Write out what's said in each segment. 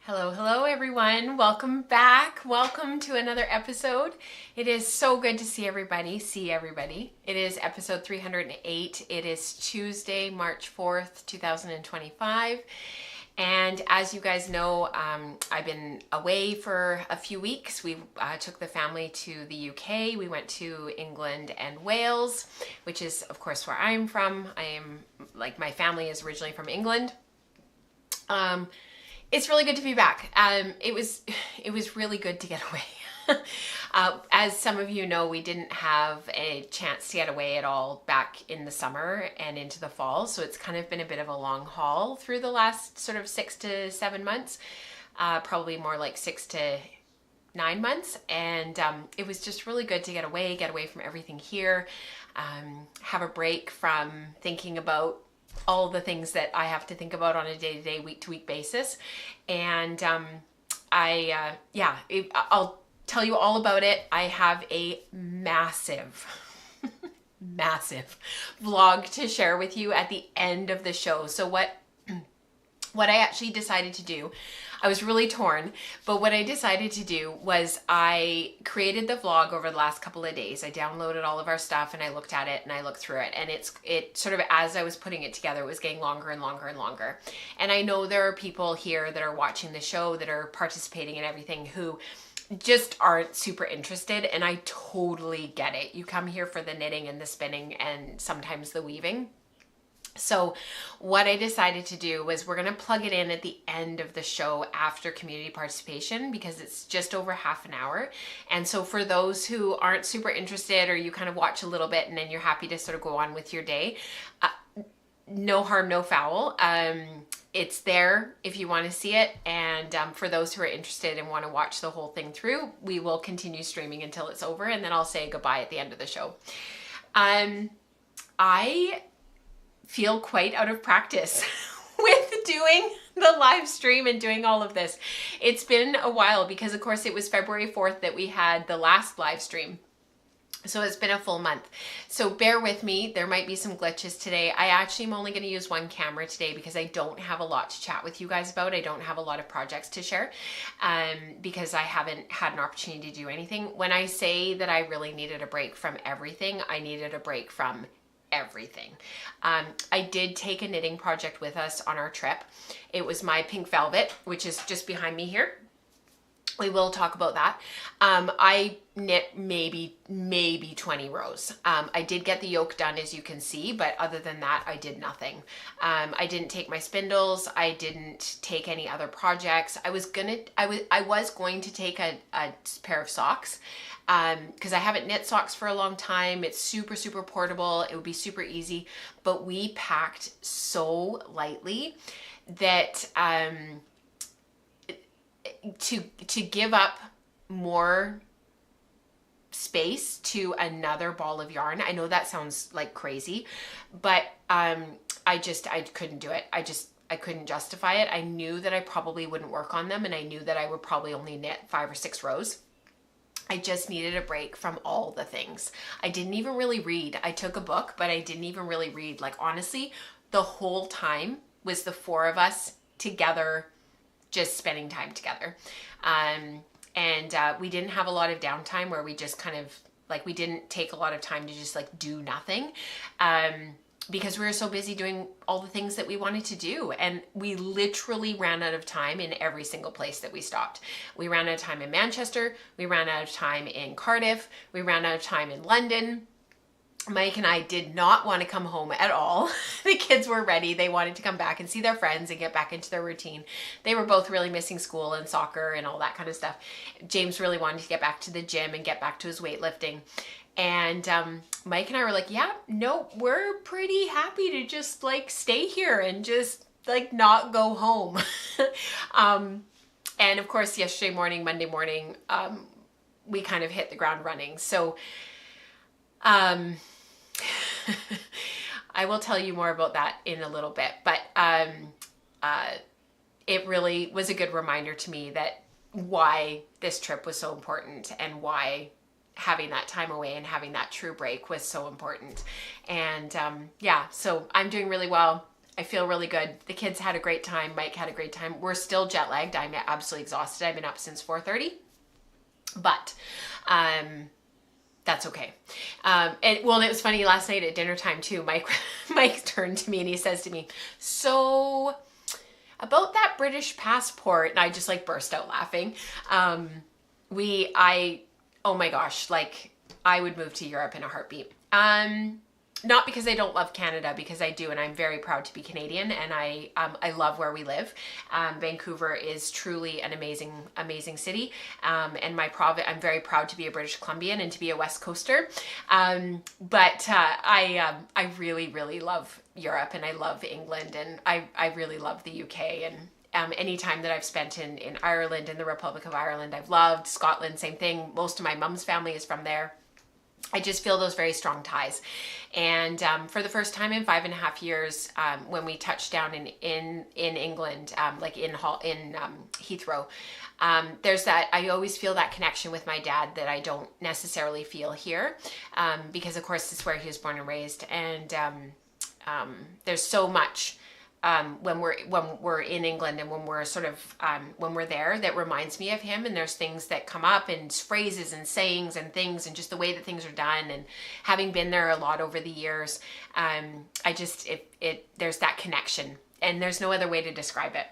Hello, hello everyone. Welcome back. Welcome to another episode. It is so good to see everybody. It is episode 308. It is Tuesday, March 4th, 2025. And as you guys know, I've been away for a few weeks. We took the family to the UK. We went to England and Wales, which is of course where I'm from. My family is originally from England. It's really good to be back. It was really good to get away. As some of you know, we didn't have a chance to get away at all back in the summer and into the fall. So it's kind of been a bit of a long haul through the last sort of 6 to 7 months, probably more like 6 to 9 months. And it was just really good to get away from everything here, have a break from thinking about all the things that I have to think about on a day-to-day, week-to-week basis. And I'll tell you all about it. I have a massive vlog to share with you at the end of the show. So what I actually decided to do, I was really torn, but what I decided to do was I created the vlog over the last couple of days. I downloaded all of our stuff and I looked at it and I looked through it, and it sort of, as I was putting it together, it was getting longer and longer and longer. And I know there are people here that are watching the show, that are participating in everything, who just aren't super interested, and I totally get it. You come here for the knitting and the spinning and sometimes the weaving. So what I decided to do was we're going to plug it in at the end of the show after community participation, because it's just over half an hour. And so for those who aren't super interested, or you kind of watch a little bit and then you're happy to sort of go on with your day, no harm, no foul. It's there if you want to see it. And for those who are interested and want to watch the whole thing through, we will continue streaming until it's over, and then I'll say goodbye at the end of the show. I feel quite out of practice with doing the live stream and doing all of this. It's been a while because of course it was February 4th that we had the last live stream. So it's been a full month. So bear with me. There might be some glitches today. I actually am only going to use one camera today because I don't have a lot to chat with you guys about. I don't have a lot of projects to share because I haven't had an opportunity to do anything. When I say that I really needed a break from everything, I needed a break from everything. I did take a knitting project with us on our trip. It was my pink velvet, which is just behind me here. We will talk about that. I knit maybe 20 rows. I did get the yoke done, as you can see, but other than that, I did nothing. I didn't take my spindles. I didn't take any other projects. I was going to take a pair of socks, because I haven't knit socks for a long time. It's super, super portable. It would be super easy, but we packed so lightly that, to give up more space to another ball of yarn. I know that sounds like crazy, but I couldn't do it. I couldn't justify it. I knew that I probably wouldn't work on them, and I knew that I would probably only knit 5 or 6 rows. I just needed a break from all the things. I didn't even really read. I took a book, but I didn't even really read. Like, honestly, the whole time was the 4 of us together, just spending time together. We didn't have a lot of downtime where we just kind of, like, we didn't take a lot of time to just like do nothing, because we were so busy doing all the things that we wanted to do. And we literally ran out of time in every single place that we stopped. We ran out of time in Manchester. We ran out of time in Cardiff. We ran out of time in London. Mike and I did not want to come home at all. The kids were ready. They wanted to come back and see their friends and get back into their routine. They were both really missing school and soccer and all that kind of stuff. James really wanted to get back to the gym and get back to his weightlifting. And Mike and I were like, yeah, no, we're pretty happy to just like stay here and just like not go home. And of course, yesterday morning, Monday morning, we kind of hit the ground running. So I will tell you more about that in a little bit, but it really was a good reminder to me that why this trip was so important and why having that time away and having that true break was so important. And yeah, so I'm doing really well. I feel really good. The kids had a great time. Mike had a great time. We're still jet lagged. I'm absolutely exhausted. I've been up since 4:30, but that's okay. And it was funny last night at dinner time too. Mike turned to me and he says to me, "So about that British passport," and I just like burst out laughing. Oh my gosh, like I would move to Europe in a heartbeat. Not because I don't love Canada, because I do, and I'm very proud to be Canadian, and I love where we live. Vancouver is truly an amazing city, and I'm very proud to be a British Columbian and to be a West Coaster. But I really love Europe, and I love England, and I really love the UK, and any time that I've spent in Ireland, in the Republic of Ireland, I've loved. Scotland, same thing. Most of my mom's family is from there. I just feel those very strong ties. And for the first time in 5.5 years, when we touched down in England, like in Heathrow, there's that, I always feel that connection with my dad that I don't necessarily feel here, because of course it's where he was born and raised. And there's so much when we're in England and when we're sort of when we're there that reminds me of him, and there's things that come up and phrases and sayings and things and just the way that things are done, and having been there a lot over the years, there's that connection, and there's no other way to describe it.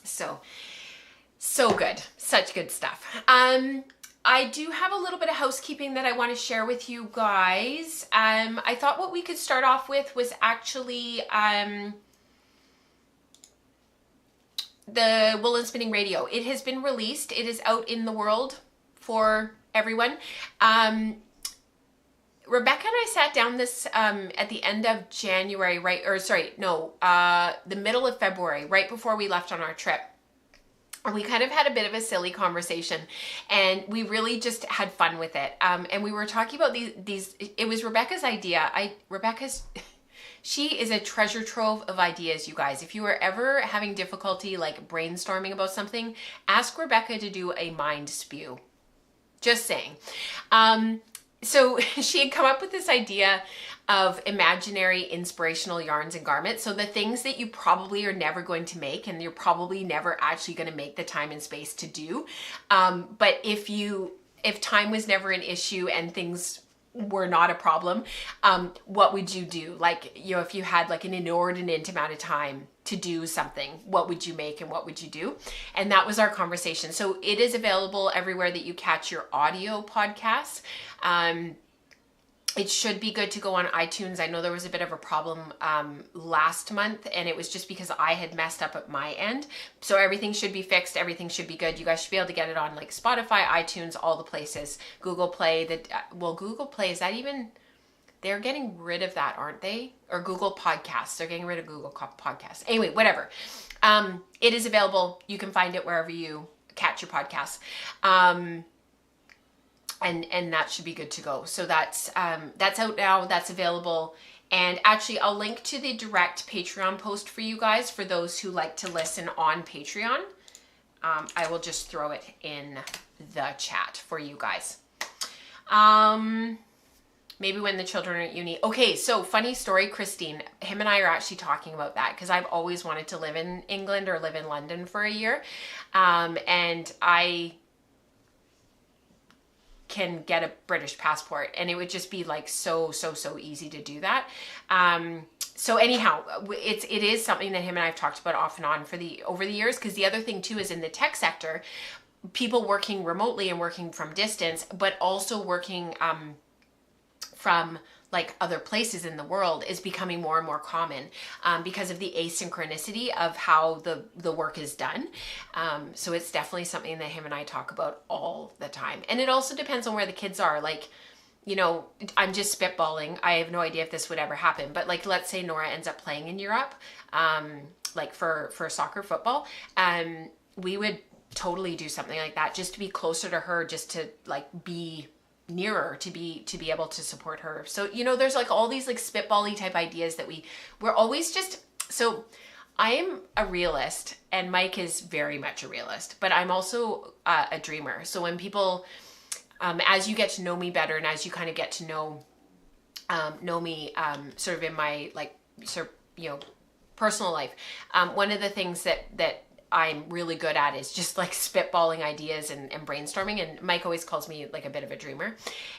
So good, such good stuff. I do have a little bit of housekeeping that I want to share with you guys. I thought what we could start off with was actually the Wool and Spinning Radio. It has been released. It is out in the world for everyone. Rebecca and I sat down this at the end of January, the middle of February, right before we left on our trip. And we kind of had a bit of a silly conversation, and we really just had fun with it. And we were talking about these, it was Rebecca's idea. She is a treasure trove of ideas, you guys. If you are ever having difficulty like brainstorming about something, ask Rebecca to do a mind spew. Just saying. So she had come up with this idea of imaginary inspirational yarns and garments. So the things that you probably are never going to make, and you're probably never actually going to make the time and space to do. But if time was never an issue and things were not a problem, what would you do? Like, if you had like an inordinate amount of time to do something, what would you make and what would you do? And that was our conversation. So it is available everywhere that you catch your audio podcasts. It should be good to go on iTunes. I know there was a bit of a problem last month, and it was just because I had messed up at my end. So everything should be fixed. Everything should be good. You guys should be able to get it on like Spotify, iTunes, all the places. Google Play. Google Play, is that even... They're getting rid of that, aren't they? Or Google Podcasts. They're getting rid of Google Podcasts. Anyway, whatever. It is available. You can find it wherever you catch your podcasts. And that should be good to go. So that's out now. That's available. And actually, I'll link to the direct Patreon post for you guys, for those who like to listen on Patreon. I will just throw it in the chat for you guys. Maybe when the children are at uni. Okay, so funny story, Christine. Him and I are actually talking about that, because I've always wanted to live in England or live in London for a year. And I can get a British passport, and it would just be like so easy to do that. So anyhow, it is something that him and I have talked about off and on over the years, because the other thing too is in the tech sector, people working remotely and working from distance, but also working from like other places in the world is becoming more and more common, because of the asynchronicity of how the work is done. So it's definitely something that him and I talk about all the time. And it also depends on where the kids are. Like, I'm just spitballing. I have no idea if this would ever happen, but like, let's say Nora ends up playing in Europe, like for soccer, football, we would totally do something like that, just to be closer to her, just to like be nearer, to be able to support her. So there's like all these like spitbally type ideas that we're always just... So I am a realist, and Mike is very much a realist, but I'm also a dreamer. So when people, as you get to know me better, and as you kind of get to know me sort of in my like sort of personal life, one of the things that I'm really good at is just like spitballing ideas and brainstorming. And Mike always calls me like a bit of a dreamer.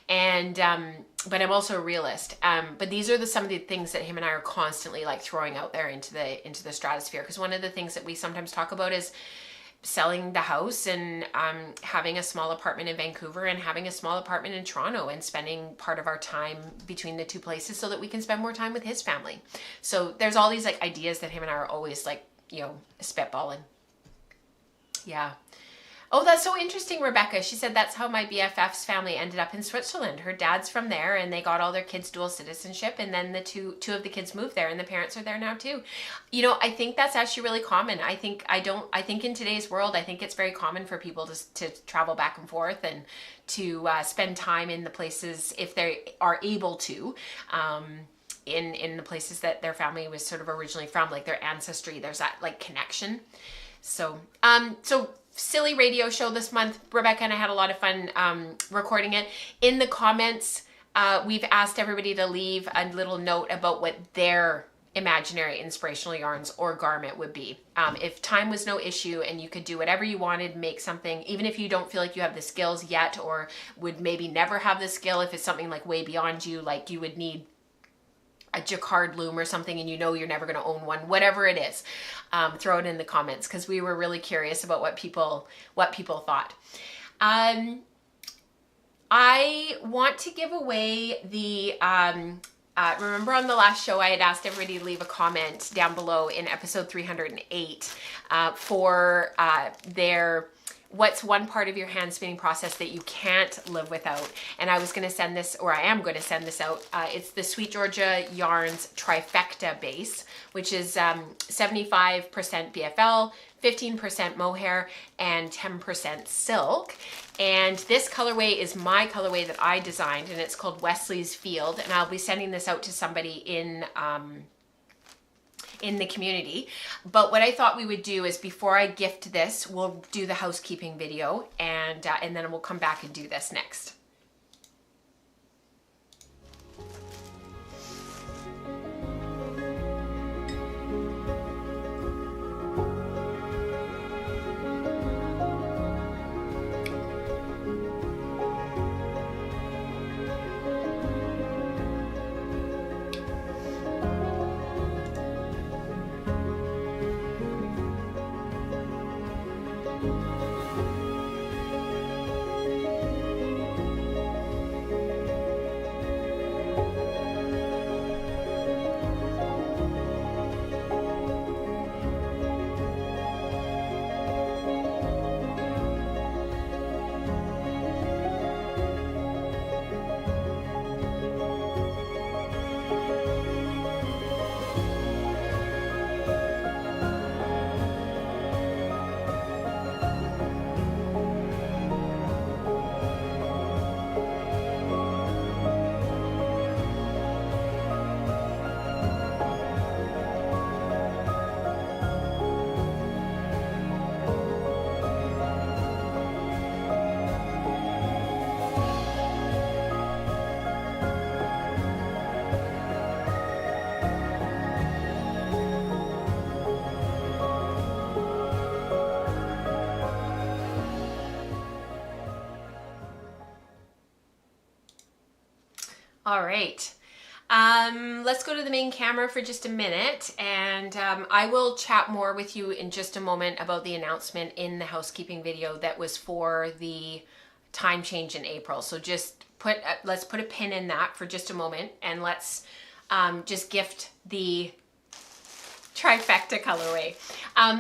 And, but I'm also a realist. But these are some of the things that him and I are constantly like throwing out there into the stratosphere. Because one of the things that we sometimes talk about is selling the house and having a small apartment in Vancouver and having a small apartment in Toronto and spending part of our time between the two places so that we can spend more time with his family. So there's all these like ideas that him and I are always like, you know, spitballing. Yeah. Oh, that's so interesting, Rebecca. She said that's how my BFF's family ended up in Switzerland. Her dad's from there and they got all their kids dual citizenship, and then the two of the kids moved there and the parents are there now too. You know, I think that's actually really common. I think in today's world, I think it's very common for people to travel back and forth and to spend time in the places if they are able to. In the places that their family was sort of originally from, like their ancestry, there's that like connection. So, silly radio show this month. Rebecca and I had a lot of fun recording it. In the comments, we've asked everybody to leave a little note about what their imaginary inspirational yarns or garment would be. If time was no issue and you could do whatever you wanted, make something, even if you don't feel like you have the skills yet or would maybe never have the skill, if it's something like way beyond you, like you would need a jacquard loom or something and you know you're never going to own one, whatever it is, throw it in the comments because we were really curious about what people thought. I want to give away the remember on the last show I had asked everybody to leave a comment down below in episode 308 for their what's one part of your hand spinning process that you can't live without. And I was going to send this, or I am going to send this out. It's the Sweet Georgia Yarns Trifecta base, which is 75% BFL, 15% mohair, and 10% silk. And this colorway is my colorway that I designed, and it's called Wesley's Field. And I'll be sending this out to somebody in the community. But what I thought we would do is before I gift this, we'll do the housekeeping video and then we'll come back and do this next. All right, let's go to the main camera for just a minute, and I will chat more with you in just a moment about the announcement in the housekeeping video that was for the time change in April. So just let's put a pin in that for just a moment, and let's just gift the trifecta colorway.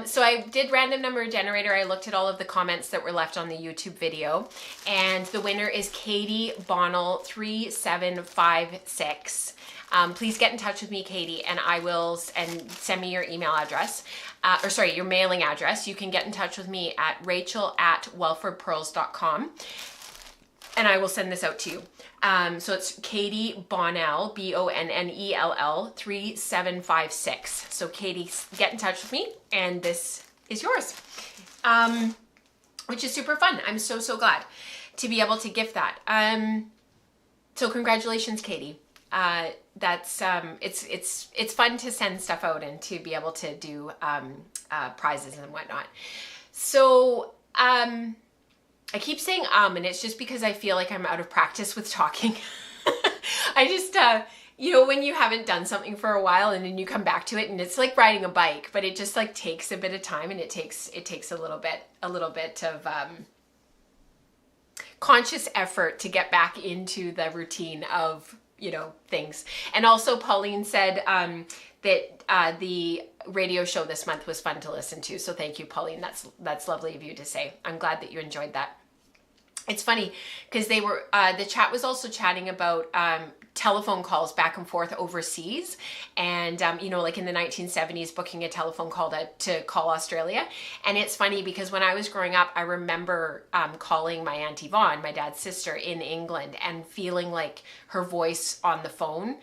So I did random number generator. I looked at all of the comments that were left on the YouTube video, and the winner is Katie Bonnell 3756. Please get in touch with me, Katie, and I will send me your email address, or sorry, your mailing address. You can get in touch with me at rachel@welfordpearls.com, and I will send this out to you. So it's Katie Bonnell, Bonnell 3756. So Katie, get in touch with me, and this is yours, which is super fun. I'm so glad to be able to gift that. So congratulations, Katie. that's it's fun to send stuff out and to be able to do prizes and whatnot. So I keep saying and it's just because I feel like I'm out of practice with talking. I just you know, when you haven't done something for a while and then you come back to it, and it's like riding a bike, but it just like takes a bit of time, and it takes a little bit of conscious effort to get back into the routine of, you know, things. And also Pauline said that the radio show this month was fun to listen to. So thank you, Pauline. That's lovely of you to say. I'm glad that you enjoyed that. It's funny because they were, the chat was also chatting about telephone calls back and forth overseas, and you know, like in the 1970s, booking a telephone call to call Australia. And it's funny because when I was growing up, I remember calling my Aunt Yvonne, my dad's sister, in England, and feeling like her voice on the phone,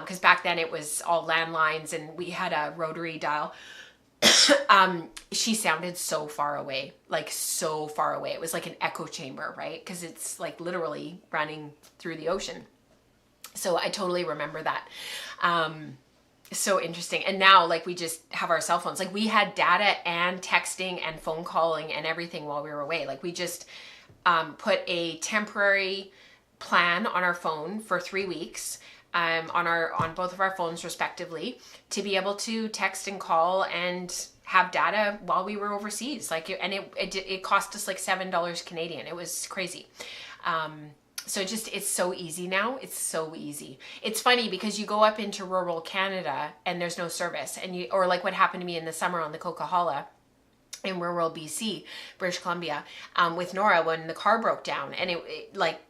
because back then it was all landlines and we had a rotary dial. She sounded so far away, like so far away. It was like an echo chamber, right? Because it's like literally running through the ocean. So I totally remember that. So interesting. And now, like, we just have our cell phones. Like, we had data and texting and phone calling and everything while we were away. Like, we just put a temporary plan on our phone for 3 weeks, on both of our phones respectively, to be able to text and call and have data while we were overseas. Like, and it cost us like $7 Canadian. It was crazy. So it's so easy now. It's so easy. It's funny because you go up into rural Canada and there's no service, or like what happened to me in the summer on the Coquihalla in rural BC, British Columbia, with Nora, when the car broke down, and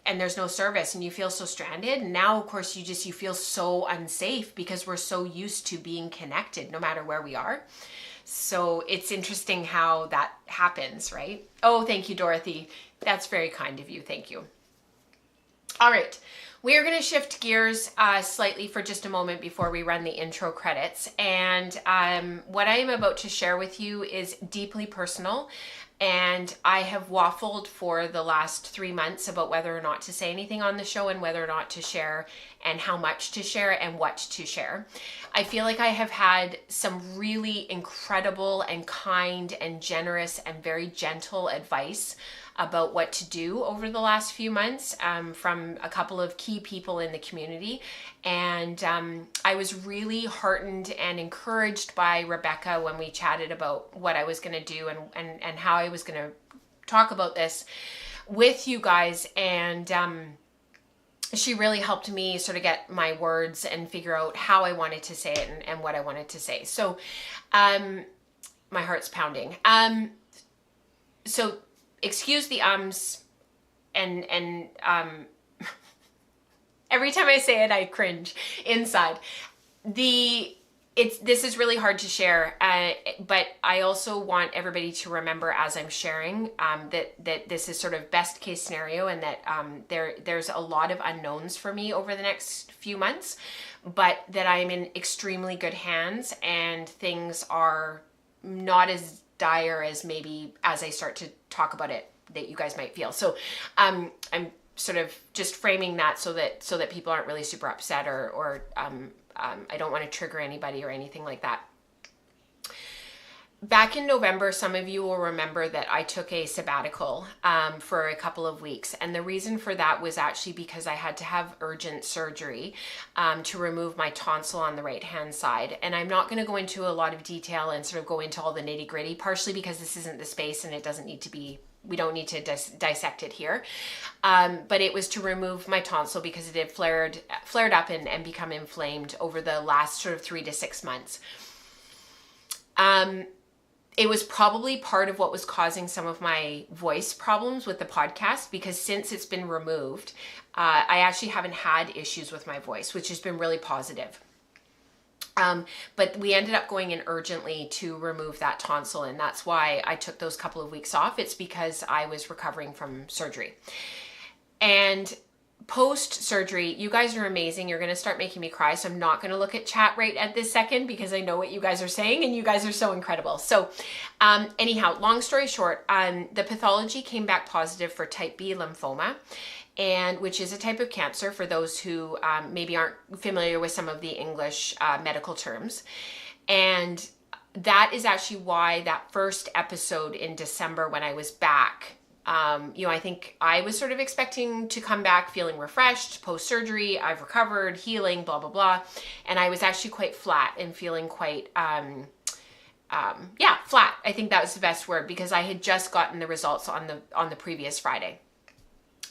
and there's no service, and you feel so stranded. And now, of course, you feel so unsafe because we're so used to being connected no matter where we are. So it's interesting how that happens, right? Oh, thank you, Dorothy. That's very kind of you. Thank you. All right, we are going to shift gears slightly for just a moment before we run the intro credits. And what I am about to share with you is deeply personal. And I have waffled for the last 3 months about whether or not to say anything on the show, and whether or not to share, and how much to share, and what to share. I feel like I have had some really incredible and kind and generous and very gentle advice about what to do over the last few months from a couple of key people in the community. And I was really heartened and encouraged by Rebecca when we chatted about what I was going to do and how I was going to talk about this with you guys. And she really helped me sort of get my words and figure out how I wanted to say it and what I wanted to say. So my heart's pounding. So excuse the ums and every time I say it, I cringe inside. This is really hard to share, but I also want everybody to remember as I'm sharing that this is sort of best case scenario, and that there's a lot of unknowns for me over the next few months, but that I'm in extremely good hands, and things are not as dire as maybe as I start to talk about it that you guys might feel. So I'm sort of just framing that so that people aren't really super upset, or I don't want to trigger anybody or anything like that. Back in November, some of you will remember that I took a sabbatical for a couple of weeks. And the reason for that was actually because I had to have urgent surgery to remove my tonsil on the right-hand side. And I'm not going to go into a lot of detail and sort of go into all the nitty-gritty, partially because this isn't the space and it doesn't need to be, we don't need to dissect it here. But it was to remove my tonsil because it had flared up and become inflamed over the last sort of 3 to 6 months. It was probably part of what was causing some of my voice problems with the podcast, because since it's been removed, I actually haven't had issues with my voice, which has been really positive. But we ended up going in urgently to remove that tonsil, and that's why I took those couple of weeks off. It's because I was recovering from surgery. And post-surgery, you guys are amazing. You're going to start making me cry. So I'm not going to look at chat right at this second, because I know what you guys are saying, and you guys are so incredible. So anyhow, long story short, the pathology came back positive for type B lymphoma. and which is a type of cancer for those who maybe aren't familiar with some of the English medical terms. And that is actually why that first episode in December when I was back, I think I was sort of expecting to come back feeling refreshed, post-surgery, I've recovered, healing, blah, blah, blah. And I was actually quite flat and feeling quite, flat. I think that was the best word, because I had just gotten the results on the previous Friday.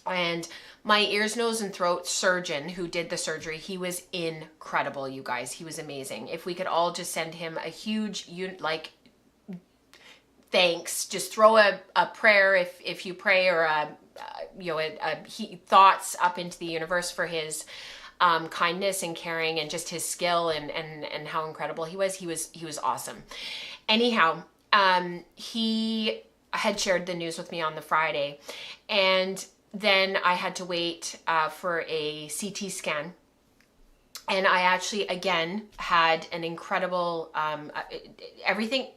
And my ears, nose, and throat surgeon who did the surgery, he was incredible, you guys. He was amazing. If we could all just send him a huge, thanks. Just throw a prayer if you pray, or thoughts up into the universe for his kindness and caring and just his skill and how incredible he was. He was awesome. Anyhow, he had shared the news with me on the Friday, and then I had to wait for a CT scan. And I actually, again, had an incredible, everything.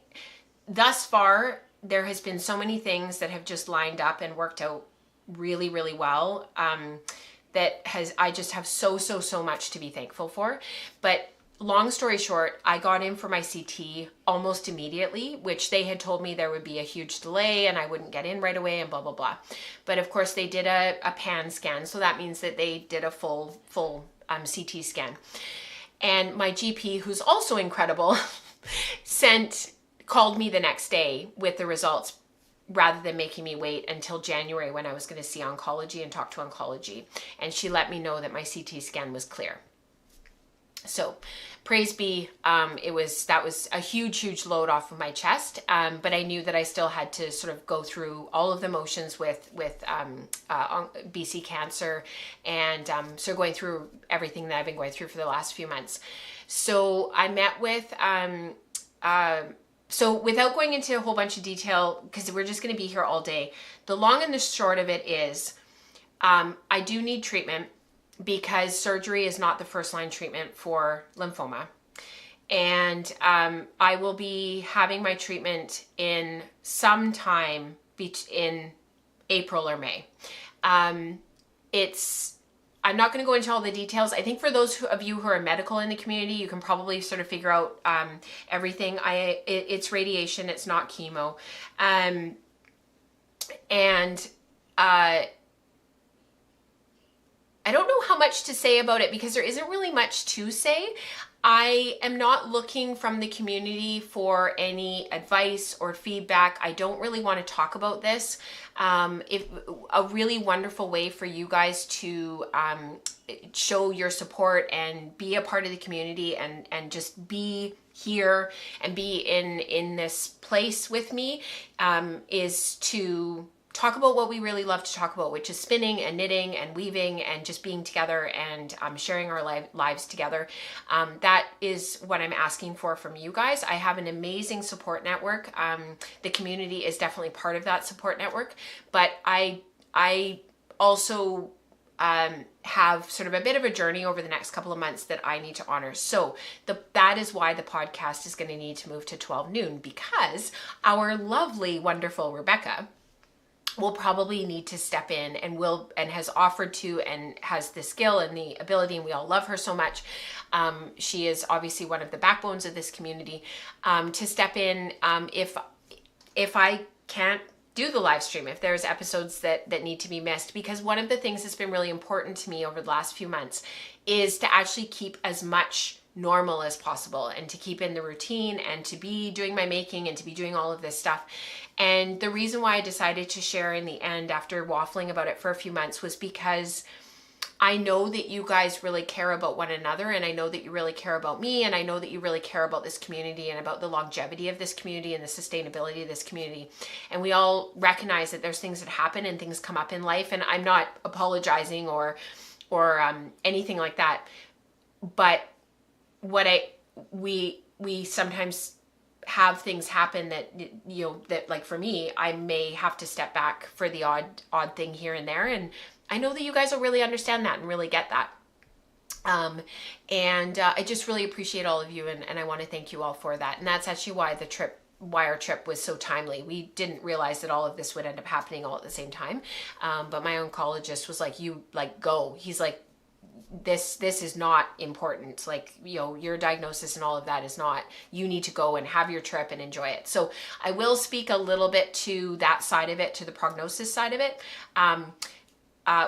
Thus far, there has been so many things that have just lined up and worked out really, really well. I just have so much to be thankful for. But long story short, I got in for my CT almost immediately, which they had told me there would be a huge delay and I wouldn't get in right away and blah, blah, blah. But of course they did a pan scan. So that means that they did a full CT scan. And my GP, who's also incredible, called me the next day with the results, rather than making me wait until January when I was going to see oncology and talk to oncology. And she let me know that my CT scan was clear. So praise be, that was a huge load off of my chest. But I knew that I still had to sort of go through all of the motions with BC cancer, and so going through everything that I've been going through for the last few months. So I met with, so without going into a whole bunch of detail, because we're just going to be here all day, the long and the short of it is, I do need treatment, because surgery is not the first line treatment for lymphoma. And I will be having my treatment in some time in April or May. I'm not going to go into all the details. I think for those of you who are medical in the community, you can probably sort of figure out everything. It's radiation, it's not chemo. I don't know how much to say about it, because there isn't really much to say. I am not looking from the community for any advice or feedback. I don't really want to talk about this. If a really wonderful way for you guys to show your support and be a part of the community and just be here and be in this place with me is to talk about what we really love to talk about, which is spinning and knitting and weaving and just being together and sharing our lives together. That is what I'm asking for from you guys. I have an amazing support network. The community is definitely part of that support network, but I also have sort of a bit of a journey over the next couple of months that I need to honor. So that is why the podcast is going to need to move to 12 noon, because our lovely, wonderful Rebecca will probably need to step in and has offered to and has the skill and the ability, and we all love her so much. She is obviously one of the backbones of this community, to step in if I can't do the live stream, if there's episodes that need to be missed. Because one of the things that's been really important to me over the last few months is to actually keep as much normal as possible and to keep in the routine and to be doing my making and to be doing all of this stuff. And the reason why I decided to share in the end after waffling about it for a few months was because I know that you guys really care about one another, and I know that you really care about me, and I know that you really care about this community and about the longevity of this community and the sustainability of this community. And we all recognize that there's things that happen and things come up in life, and I'm not apologizing or anything like that. But we sometimes have things happen that, that like for me, I may have to step back for the odd thing here and there. And I know that you guys will really understand that and really get that. I just really appreciate all of you. And I want to thank you all for that. And that's actually why the trip why our trip was so timely. We didn't realize that all of this would end up happening all at the same time. But my oncologist was like, you like go. He's like, this is not important. Like, you know, your diagnosis and all of that is not, you need to go and have your trip and enjoy it. So I will speak a little bit to that side of it, to the prognosis side of it.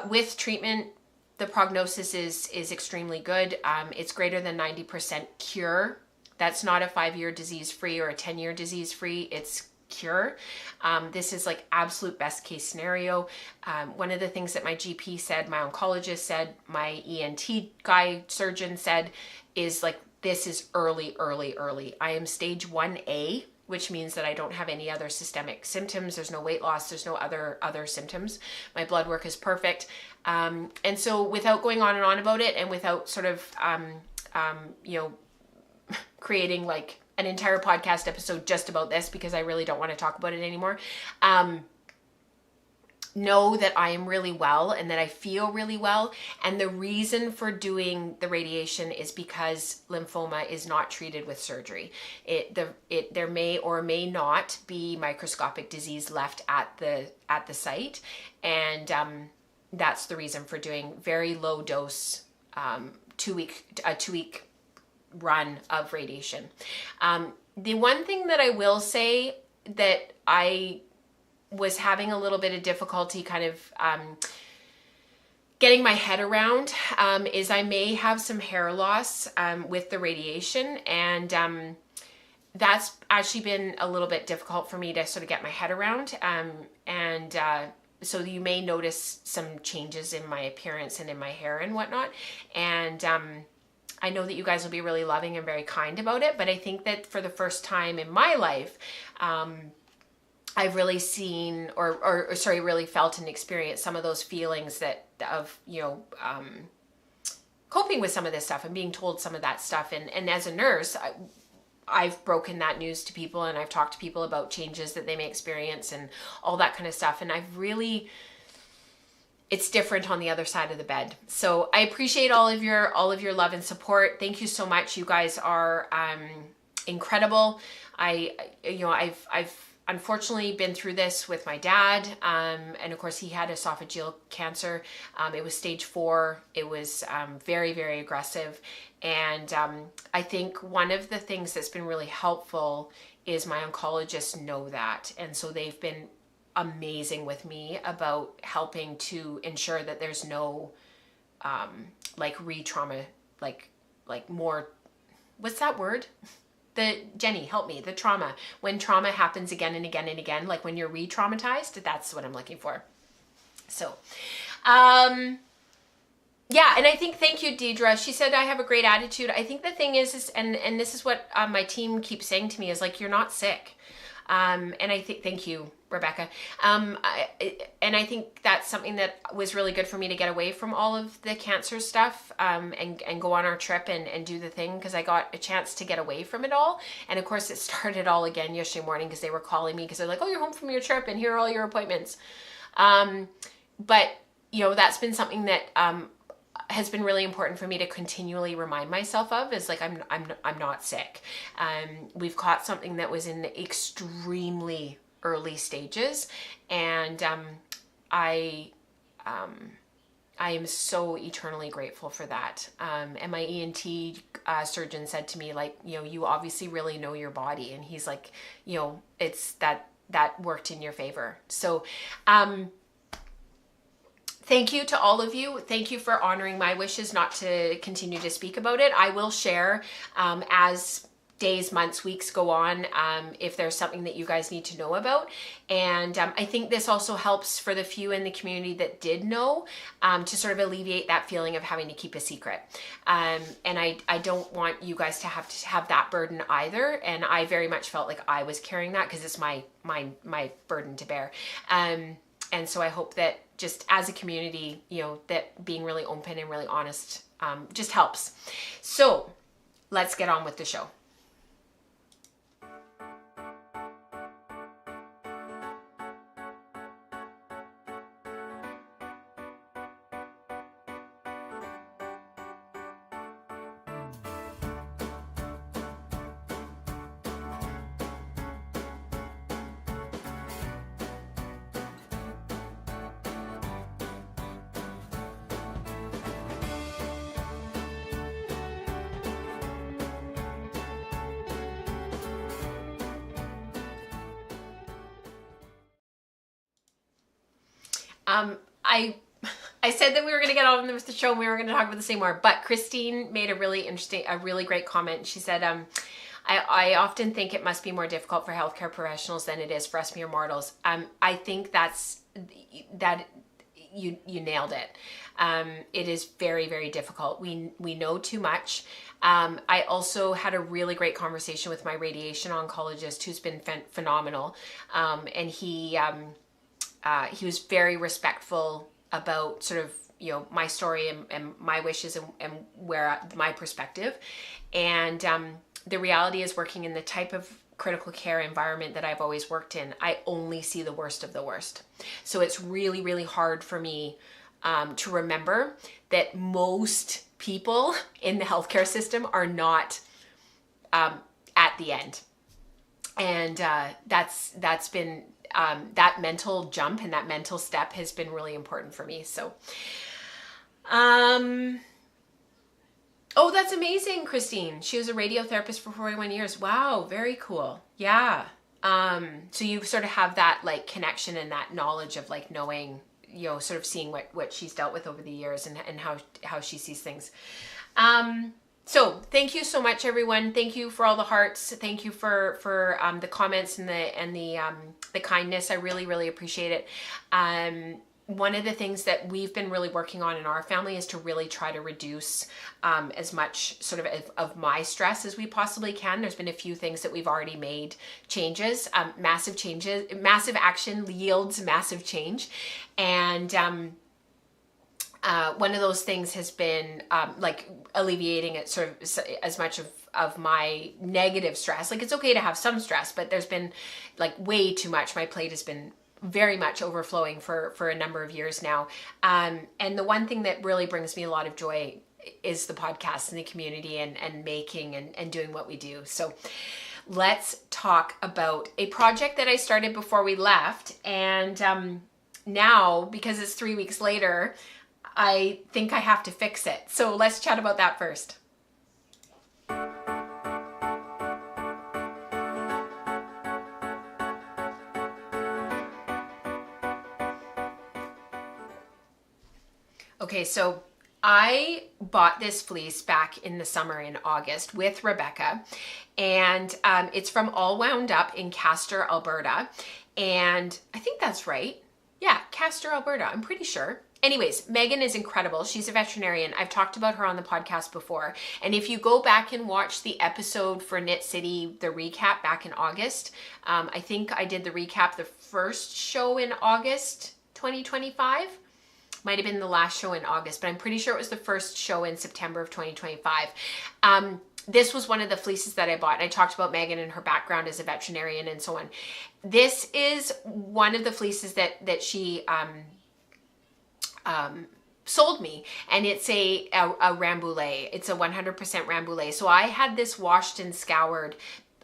With treatment, the prognosis is extremely good. It's greater than 90% cure. That's not a 5-year disease-free or a 10-year disease-free. It's cure. This is like absolute best case scenario. One of the things that my GP said, my oncologist said, my ENT guy surgeon said is like, this is early. I am stage 1A, which means that I don't have any other systemic symptoms. There's no weight loss. There's no other symptoms. My blood work is perfect. And so without going on and on about it, and without sort of, you know, creating like an entire podcast episode just about this, because I really don't want to talk about it anymore. Know that I am really well and that I feel really well. And the reason for doing the radiation is because lymphoma is not treated with surgery. There may or may not be microscopic disease left at the site. And that's the reason for doing very low dose, 2-week run of radiation. The one thing that I will say that I was having a little bit of difficulty kind of getting my head around is I may have some hair loss with the radiation, and that's actually been a little bit difficult for me to sort of get my head around. So you may notice some changes in my appearance and in my hair and whatnot. And I know that you guys will be really loving and very kind about it, but I think that for the first time in my life, I've really seen, really felt and experienced some of those feelings of coping with some of this stuff and being told some of that stuff. And as a nurse, I've broken that news to people, and I've talked to people about changes that they may experience and all that kind of stuff. And it's different on the other side of the bed. So I appreciate all of your love and support. Thank you so much. You guys are incredible. I've unfortunately been through this with my dad. And of course he had esophageal cancer. It was stage 4. It was very, very aggressive. And I think one of the things that's been really helpful is my oncologists know that. And so they've been amazing with me about helping to ensure that there's no re-trauma, like more, what's that word? Jenny, help me. The trauma. When trauma happens again and again and again, like when you're re-traumatized, that's what I'm looking for. So, yeah, and I think, thank you, Deidre. She said, I have a great attitude. I think the thing is and this is what my team keeps saying to me, is like, you're not sick. And I think, thank you, Rebecca. And I think that's something that was really good for me to get away from all of the cancer stuff, and go on our trip and do the thing, because I got a chance to get away from it all. And of course it started all again yesterday morning, because they were calling me because they're like, oh, you're home from your trip and here are all your appointments. But that's been something that, has been really important for me to continually remind myself of, is like, I'm not sick. We've caught something that was in extremely early stages, and I am so eternally grateful for that. And my ENT surgeon said to me, like, you obviously really know your body, and he's like, it's that worked in your favor. So thank you to all of you. Thank you for honoring my wishes not to continue to speak about it. I will share as days, months, weeks go on, if there's something that you guys need to know about. And I think this also helps for the few in the community that did know, to sort of alleviate that feeling of having to keep a secret. And I don't want you guys to have that burden either. And I very much felt like I was carrying that, because it's my burden to bear. And so I hope that just as a community, that being really open and really honest just helps. So let's get on with the show. I I said that we were going to get on with the show and we were going to talk about this more, but Christine made a really great comment. She said, I often think it must be more difficult for healthcare professionals than it is for us mere mortals. I think that you nailed it. It is very, very difficult. We know too much. I also had a really great conversation with my radiation oncologist, who's been phenomenal, and he was very respectful about sort of, you know, my story and my wishes and where my perspective. And the reality is, working in the type of critical care environment that I've always worked in, I only see the worst of the worst. So it's really, really hard for me to remember that most people in the healthcare system are not at the end. And that's been that mental jump and that mental step has been really important for me. So, oh, that's amazing, Christine. She was a radiotherapist for 41 years. Wow, very cool. Yeah. So you sort of have that like connection and that knowledge of like knowing, you know, sort of seeing what she's dealt with over the years and how she sees things. So thank you so much, everyone. Thank you for all the hearts. Thank you for the comments and the kindness. I really, really appreciate it. One of the things that we've been really working on in our family is to really try to reduce as much sort of my stress as we possibly can. There's been a few things that we've already made changes, massive changes. Massive action yields massive change. And one of those things has been like alleviating it sort of as much of my negative stress. Like, it's okay to have some stress, but there's been like way too much. My plate has been very much overflowing for a number of years now. And the one thing that really brings me a lot of joy is the podcast and the community and making and doing what we do. So let's talk about a project that I started before we left. And now, because it's 3 weeks later, I think I have to fix it. So let's chat about that first. Okay, so I bought this fleece back in the summer in August with Rebecca, and it's from All Wound Up in Castor, Alberta. And I think that's right. Yeah, Castor, Alberta, I'm pretty sure. Anyways, Megan is incredible. She's a veterinarian. I've talked about her on the podcast before. And if you go back and watch the episode for Knit City, the recap back in August, I think I did the recap the first show in August 2025. Might have been the last show in August, but I'm pretty sure it was the first show in September of 2025. This was one of the fleeces that I bought, and I talked about Megan and her background as a veterinarian and so on. This is one of the fleeces that she sold me, and it's a Rambouillet. It's a 100% Rambouillet. So I had this washed and scoured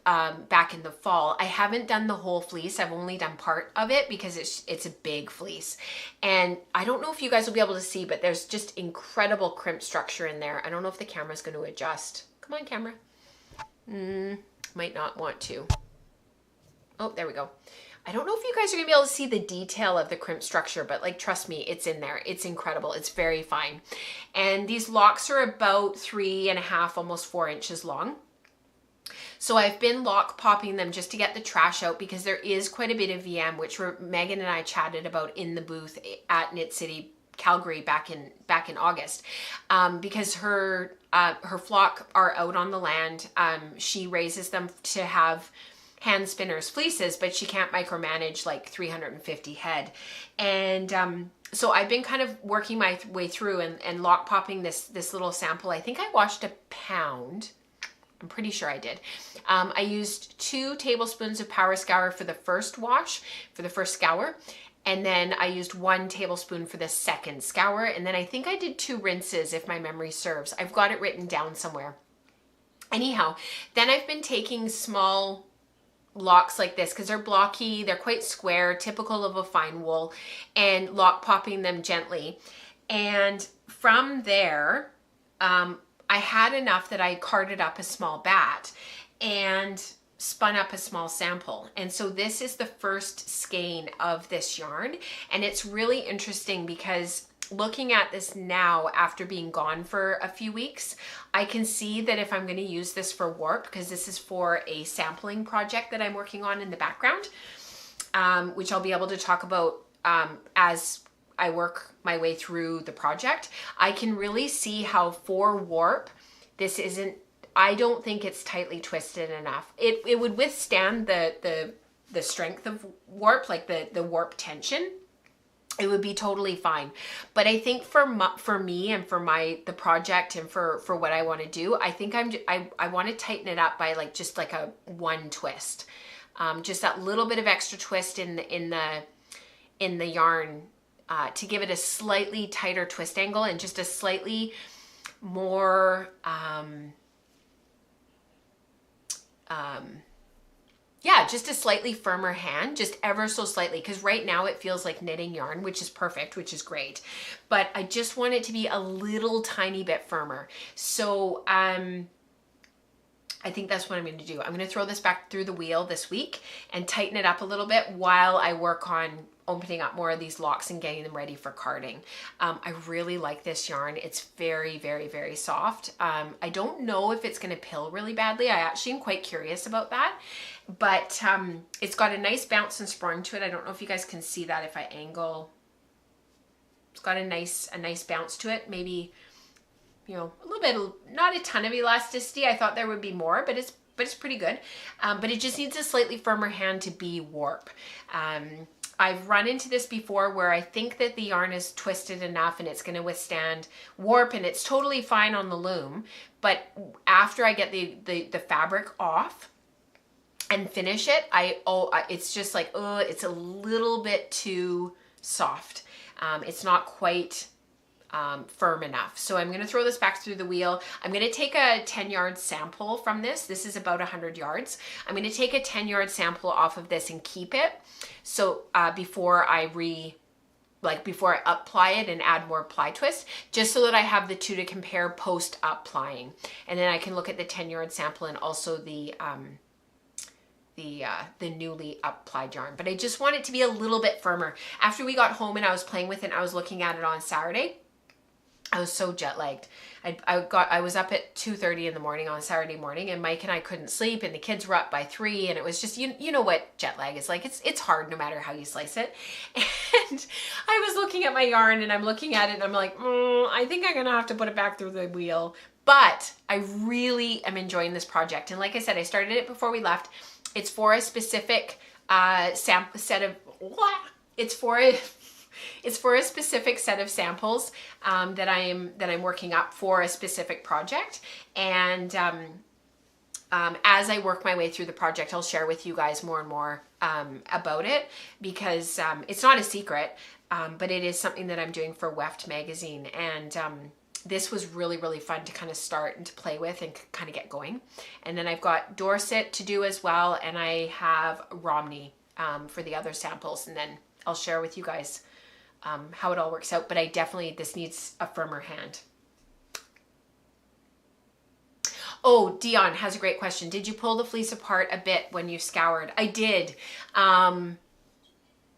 back in the fall. I haven't done the whole fleece. I've only done part of it because it's a big fleece. And I don't know if you guys will be able to see, but there's just incredible crimp structure in there. I don't know if the camera's going to adjust. Come on, camera. Might not want to. Oh, there we go. I don't know if you guys are going to be able to see the detail of the crimp structure, but like, trust me, it's in there. It's incredible. It's very fine. And these locks are about 3.5, almost 4 inches long. So I've been lock popping them just to get the trash out, because there is quite a bit of VM, which Megan and I chatted about in the booth at Knit City, Calgary back in August, because her flock are out on the land. She raises them to have hand spinners fleeces, but she can't micromanage like 350 head. And so I've been kind of working my way through and lock popping this little sample. I think I washed a pound. I'm pretty sure I did. I used 2 tablespoons of power scour for the first wash, for the first scour. And then I used 1 tablespoon for the second scour. And then I think I did 2 rinses, if my memory serves. I've got it written down somewhere. Anyhow, then I've been taking small locks like this, because they're blocky, they're quite square, typical of a fine wool, and lock popping them gently. And from there, I had enough that I carted up a small bat. And spun up a small sample. And so this is the first skein of this yarn. And it's really interesting because looking at this now after being gone for a few weeks, I can see that if I'm going to use this for warp, because this is for a sampling project that I'm working on in the background, which I'll be able to talk about as I work my way through the project, I can really see how for warp, this isn't, I don't think it's tightly twisted enough. It would withstand the strength of warp, like the warp tension. It would be totally fine. But I think for me and for the project and for what I want to do, I think I want to tighten it up by like just like a one twist. Just that little bit of extra twist in the yarn to give it a slightly tighter twist angle and just a slightly more yeah, just a slightly firmer hand, just ever so slightly, because right now it feels like knitting yarn, which is perfect, which is great. But I just want it to be a little tiny bit firmer. So I think that's what I'm going to do. I'm going to throw this back through the wheel this week and tighten it up a little bit while I work on opening up more of these locks and getting them ready for carding. I really like this yarn. It's very, very, very soft. I don't know if it's going to pill really badly. I actually am quite curious about that. But it's got a nice bounce and sprung to it. I don't know if you guys can see that if I angle. It's got a nice bounce to it. Maybe, you know, a little bit, not a ton of elasticity. I thought there would be more, but it's pretty good. But it just needs a slightly firmer hand to be warp. I've run into this before where I think that the yarn is twisted enough and it's going to withstand warp and it's totally fine on the loom. But after I get the fabric off and finish it, it's just like, oh, it's a little bit too soft. It's not quite firm enough. So I'm going to throw this back through the wheel. I'm going to take a 10-yard sample from this. This is about 100 yards. I'm going to take a 10-yard sample off of this and keep it. So before I apply it and add more ply twist, just so that I have the two to compare post applying. And then I can look at the 10-yard sample and also the newly applied yarn. But I just want it to be a little bit firmer. After we got home and I was playing with it and I was looking at it on Saturday, I was so jet lagged. I was up at 2:30 in the morning on Saturday morning, and Mike and I couldn't sleep, and the kids were up by 3, and it was just, you know what jet lag is like. It's hard no matter how you slice it. And I was looking at my yarn and I'm looking at it and I'm like, I think I'm gonna have to put it back through the wheel. But I really am enjoying this project. And like I said, I started it before we left. It's for a specific it's for a specific set of samples that I'm working up for a specific project. And as I work my way through the project, I'll share with you guys more and more about it, because it's not a secret, but it is something that I'm doing for Weft magazine. And this was really, really fun to kind of start and to play with and kind of get going. And then I've got Dorset to do as well. And I have Romney for the other samples. And then I'll share with you guys how it all works out. But this needs a firmer hand. Oh, Dion has a great question. Did you pull the fleece apart a bit when you scoured? I did.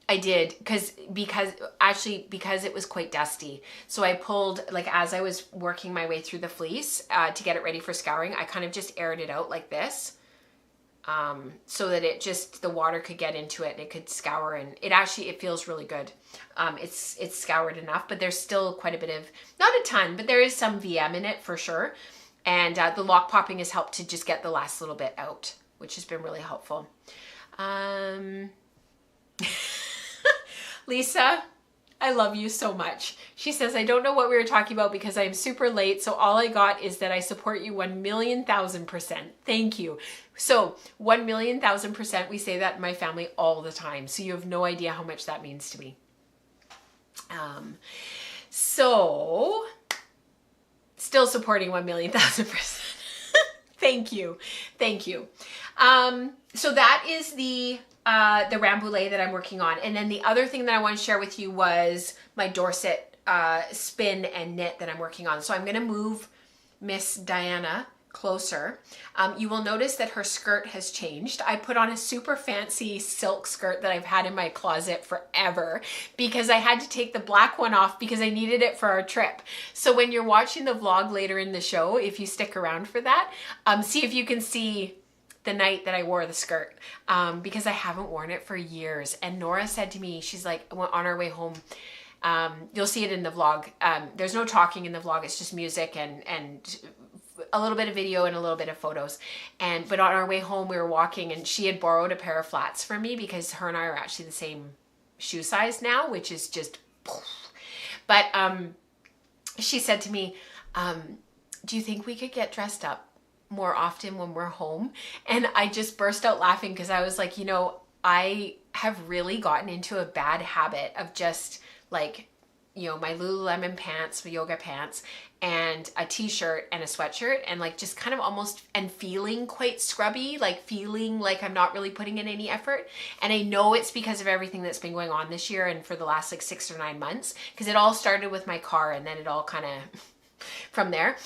I did, because it was quite dusty. So I pulled, like, as I was working my way through the fleece to get it ready for scouring, I kind of just aired it out like this, so that the water could get into it and it could scour, and it feels really good. It's scoured enough, but there's still quite a bit of, not a ton, but there is some VM in it for sure. And the lock popping has helped to just get the last little bit out, which has been really helpful. Lisa, I love you so much. She says, I don't know what we were talking about because I'm super late. So all I got is that I support you 1,000,000%. Thank you. So 1,000,000%, we say that in my family all the time. So you have no idea how much that means to me. So still supporting 1,000,000%. Thank you. Thank you. So that is the Rambouillet that I'm working on. And then the other thing that I want to share with you was my Dorset spin and knit that I'm working on. So I'm going to move Miss Diana closer, you will notice that her skirt has changed. I put on a super fancy silk skirt that I've had in my closet forever because I had to take the black one off because I needed it for our trip. So when you're watching the vlog later in the show, if you stick around for that, see if you can see the night that I wore the skirt, because I haven't worn it for years. And Nora said to me, she's like, on our way home, you'll see it in the vlog. There's no talking in the vlog. It's just music and a little bit of video and a little bit of photos. But on our way home, we were walking and she had borrowed a pair of flats from me because her and I are actually the same shoe size now, which is just, but she said to me, do you think we could get dressed up more often when we're home? And I just burst out laughing because I was like, you know, I have really gotten into a bad habit of just like, you know, my Lululemon pants, my yoga pants, and a t-shirt and a sweatshirt, and like just kind of almost, and feeling quite scrubby, like feeling like I'm not really putting in any effort. And I know it's because of everything that's been going on this year and for the last like 6 or 9 months, because it all started with my car and then it all kind of from there.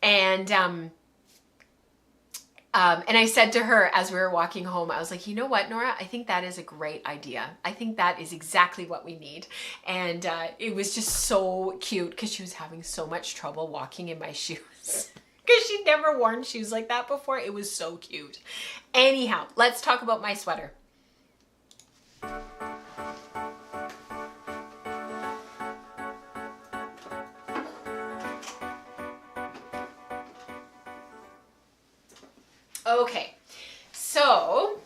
And I said to her as we were walking home, I was like, you know what, Nora, I think that is a great idea. I think that is exactly what we need. And it was just so cute because she was having so much trouble walking in my shoes because she'd never worn shoes like that before. It was so cute. Anyhow, let's talk about my sweater. Okay, so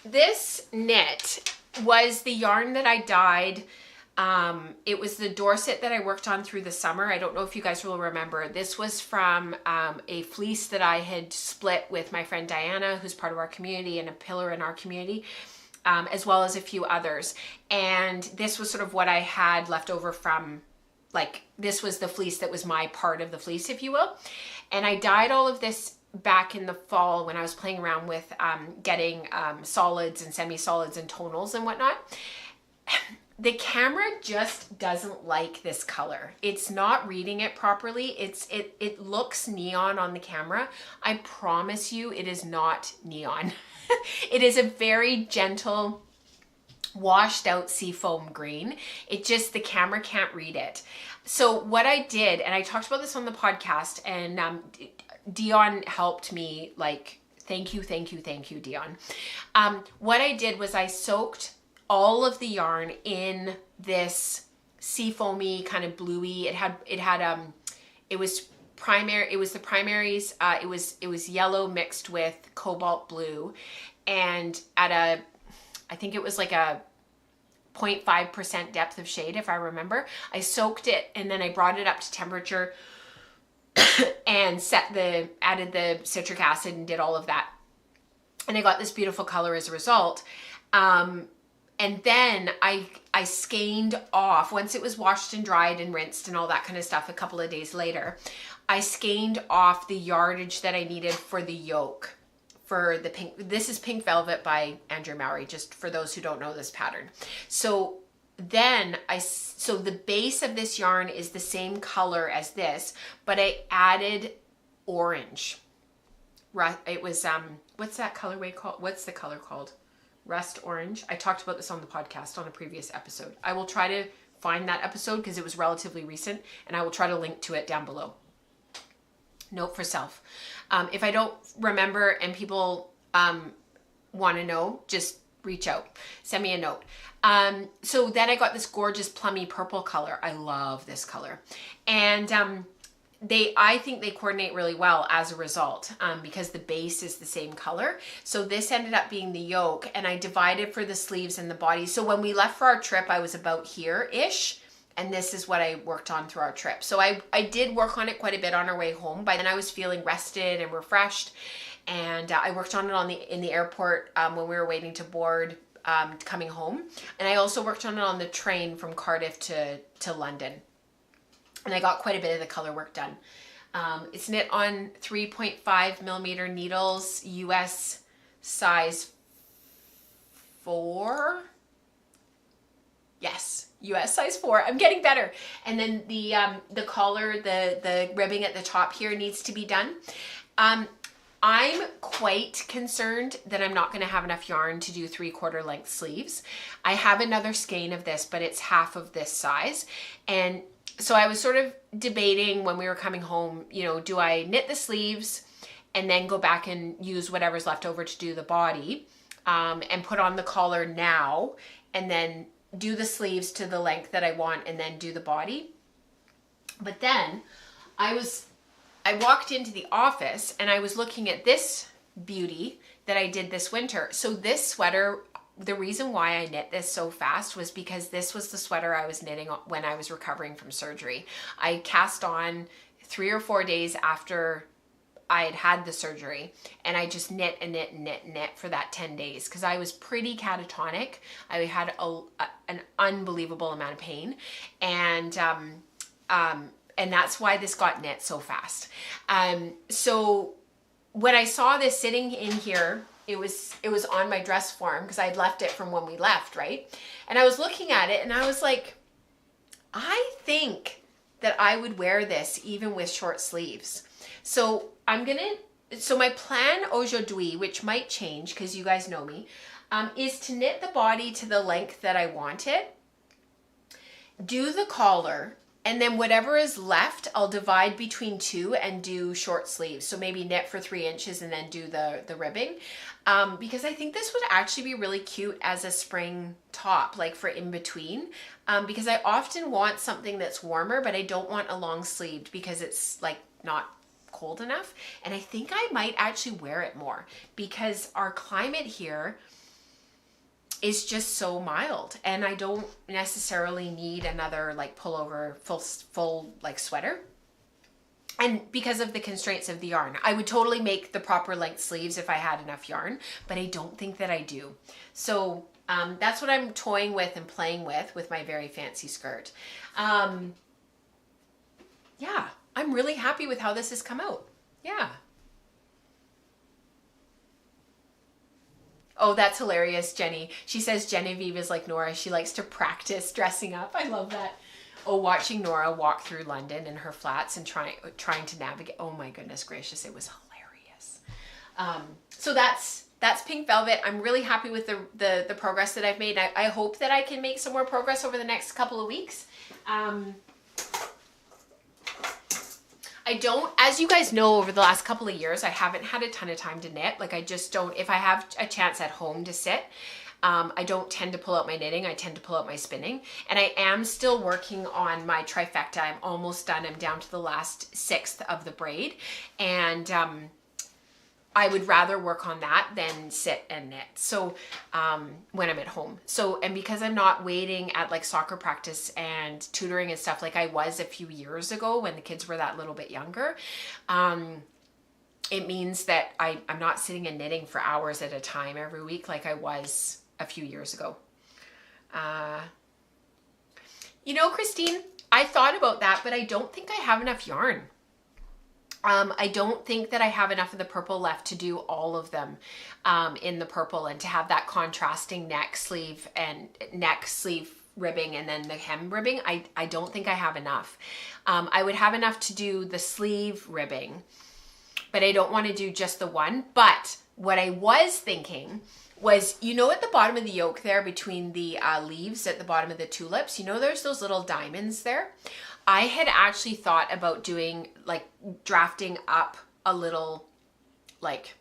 this knit was the yarn that I dyed. It was the Dorset that I worked on through the summer. I don't know if you guys will remember. This was from a fleece that I had split with my friend Diana, who's part of our community and a pillar in our community, as well as a few others. And this was sort of what I had left over from, like, this was the fleece that was my part of the fleece, if you will. And I dyed all of this back in the fall when I was playing around with getting solids and semi-solids and tonals and whatnot. The camera just doesn't like this color. It's not reading it properly. It looks neon on the camera. I promise you it is not neon. It is a very gentle, washed out seafoam green. It just, the camera can't read it. So what I did, and I talked about this on the podcast, and Dion helped me, like, thank you, Dion. What I did was I soaked all of the yarn in this seafoamy kind of bluey. It was the primaries. It was yellow mixed with cobalt blue, and I think it was like a 0.5% depth of shade, if I remember. I soaked it and then I brought it up to temperature and added the citric acid and did all of that. And I got this beautiful color as a result. And then I skeined off, once it was washed and dried and rinsed and all that kind of stuff a couple of days later, I skeined off the yardage that I needed for the yoke. For the pink, this is Pink Velvet by Andrew Mowry, just for those who don't know this pattern. So then so the base of this yarn is the same color as this, but I added orange. It was, what's that colorway called? What's the color called? Rust orange. I talked about this on the podcast on a previous episode. I will try to find that episode because it was relatively recent, and I will try to link to it down below. Note for self. If I don't remember and people want to know, just reach out, send me a note. So then I got this gorgeous plummy purple color. I love this color. And I think they coordinate really well as a result, because the base is the same color. So this ended up being the yoke, and I divided for the sleeves and the body. So when we left for our trip, I was about here-ish. And this is what I worked on through our trip. So I did work on it quite a bit on our way home. By then I was feeling rested and refreshed. And I worked on it in the airport when we were waiting to board coming home. And I also worked on it on the train from Cardiff to London. And I got quite a bit of the color work done. It's knit on 3.5 millimeter needles, US size 4. Yes, US size 4. I'm getting better. And then the collar, the ribbing at the top here needs to be done. I'm quite concerned that I'm not going to have enough yarn to do 3/4 length sleeves. I have another skein of this, but it's half of this size. And so I was sort of debating when we were coming home, you know, do I knit the sleeves and then go back and use whatever's left over to do the body, and put on the collar now and then do the sleeves to the length that I want and then do the body. But then I walked into the office and I was looking at this beauty that I did this winter. So this sweater, the reason why I knit this so fast was because this was the sweater I was knitting when I was recovering from surgery. I cast on 3 or 4 days after I had had the surgery, and I just knit and knit and knit and knit for that 10 days because I was pretty catatonic. I had an unbelievable amount of pain, and that's why this got knit so fast. So when I saw this sitting in here, it was on my dress form because I'd left it from when we left, right? And I was looking at it and I was like, I think that I would wear this even with short sleeves. So my plan aujourd'hui, which might change because you guys know me, is to knit the body to the length that I want it, do the collar, and then whatever is left, I'll divide between 2 and do short sleeves. So maybe knit for 3 inches and then do the ribbing. Because I think this would actually be really cute as a spring top, like for in between. Because I often want something that's warmer, but I don't want a long sleeved because it's like not cold enough. And I think I might actually wear it more because our climate here is just so mild, and I don't necessarily need another like pullover full like sweater. And because of the constraints of the yarn, I would totally make the proper length sleeves if I had enough yarn, but I don't think that I do. So that's what I'm toying with and playing with my very fancy skirt. Yeah, I'm really happy with how this has come out. Yeah. Oh, that's hilarious, Jenny. She says Genevieve is like Nora. She likes to practice dressing up. I love that. Oh, watching Nora walk through London in her flats and trying to navigate. Oh my goodness gracious, it was hilarious. So that's Pink Velvet. I'm really happy with the progress that I've made. I hope that I can make some more progress over the next couple of weeks. I don't, as you guys know, over the last couple of years, I haven't had a ton of time to knit. Like I just don't, if I have a chance at home to sit, I don't tend to pull out my knitting. I tend to pull out my spinning. And I am still working on my trifecta. I'm almost done. I'm down to the last 1/6 of the braid. And I would rather work on that than sit and knit. So when I'm at home. So, and because I'm not waiting at like soccer practice and tutoring and stuff like I was a few years ago when the kids were that little bit younger, it means that I'm not sitting and knitting for hours at a time every week like I was a few years ago. You know, Christine, I thought about that, but I don't think I have enough yarn. I don't think that I have enough of the purple left to do all of them in the purple and to have that contrasting neck sleeve ribbing and then the hem ribbing. I don't think I have enough. I would have enough to do the sleeve ribbing, but I don't want to do just the one. But what I was thinking was, you know, at the bottom of the yoke there between the leaves at the bottom of the tulips, you know, there's those little diamonds there. I had actually thought about doing like drafting up a little like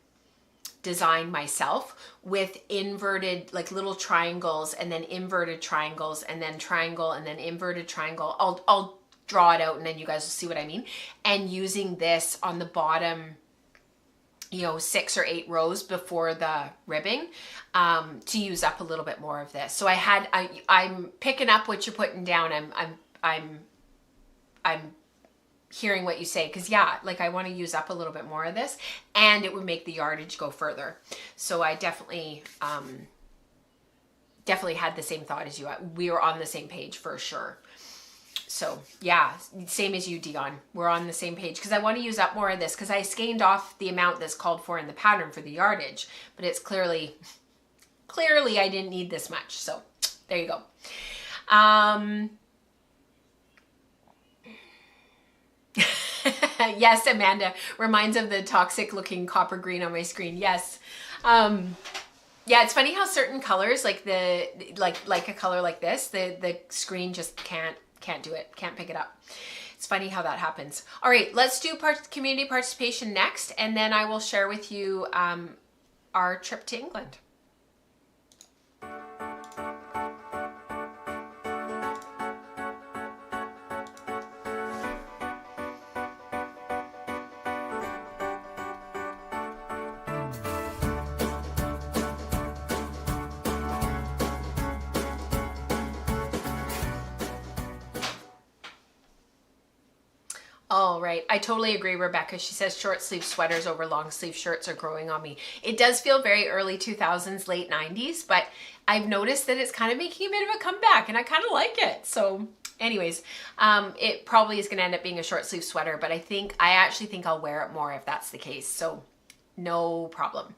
design myself with inverted like little triangles and then inverted triangles and then triangle and then inverted triangle. I'll draw it out and then you guys will see what I mean. And using this on the bottom, you know, 6 or 8 rows before the ribbing to use up a little bit more of this. So I'm picking up what you're putting down. I'm hearing what you say because yeah, like I want to use up a little bit more of this and it would make the yardage go further. So I definitely had the same thought as you. We were on the same page for sure. So yeah, same as you, Dion. We're on the same page because I want to use up more of this because I skeined off the amount that's called for in the pattern for the yardage, but it's clearly I didn't need this much. So there you go. Yes, Amanda, reminds of the toxic looking copper green on my screen. Yes. Yeah, it's funny how certain colors, like like a color like this, the screen just can't do it, can't pick it up. It's funny how that happens. All right, let's do community participation next, and then I will share with you our trip to England. All right, I totally agree, Rebecca. She says short sleeve sweaters over long sleeve shirts are growing on me. It does feel very early 2000s, late 90s, but I've noticed that it's kind of making a bit of a comeback, and I kind of like it. So anyways, it probably is going to end up being a short sleeve sweater, but I actually think I'll wear it more if that's the case. So no problem.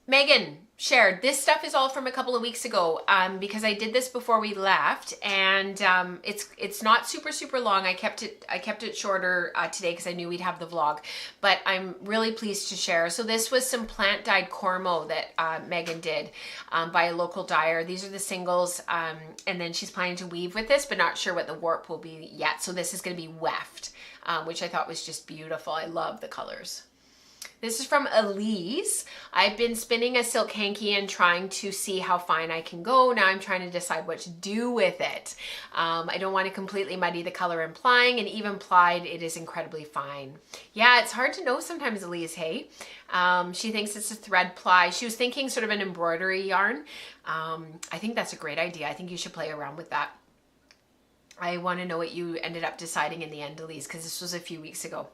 Megan shared, this stuff is all from a couple of weeks ago because I did this before we left, and it's not super long. I kept it shorter today because I knew we'd have the vlog, but I'm really pleased to share. So this was some plant dyed cormo that Megan did by a local dyer. These are the singles, and then she's planning to weave with this, but not sure what the warp will be yet. So this is going to be weft, which I thought was just beautiful. I love the colors. This is from Elise. I've been spinning a silk hanky and trying to see how fine I can go. Now I'm trying to decide what to do with it. I don't want to completely muddy the color implying, and even plied, it is incredibly fine. Yeah, it's hard to know sometimes, Elise, hey? She thinks it's a thread ply. She was thinking sort of an embroidery yarn. I think that's a great idea. I think you should play around with that. I want to know what you ended up deciding in the end, Elise, because this was a few weeks ago.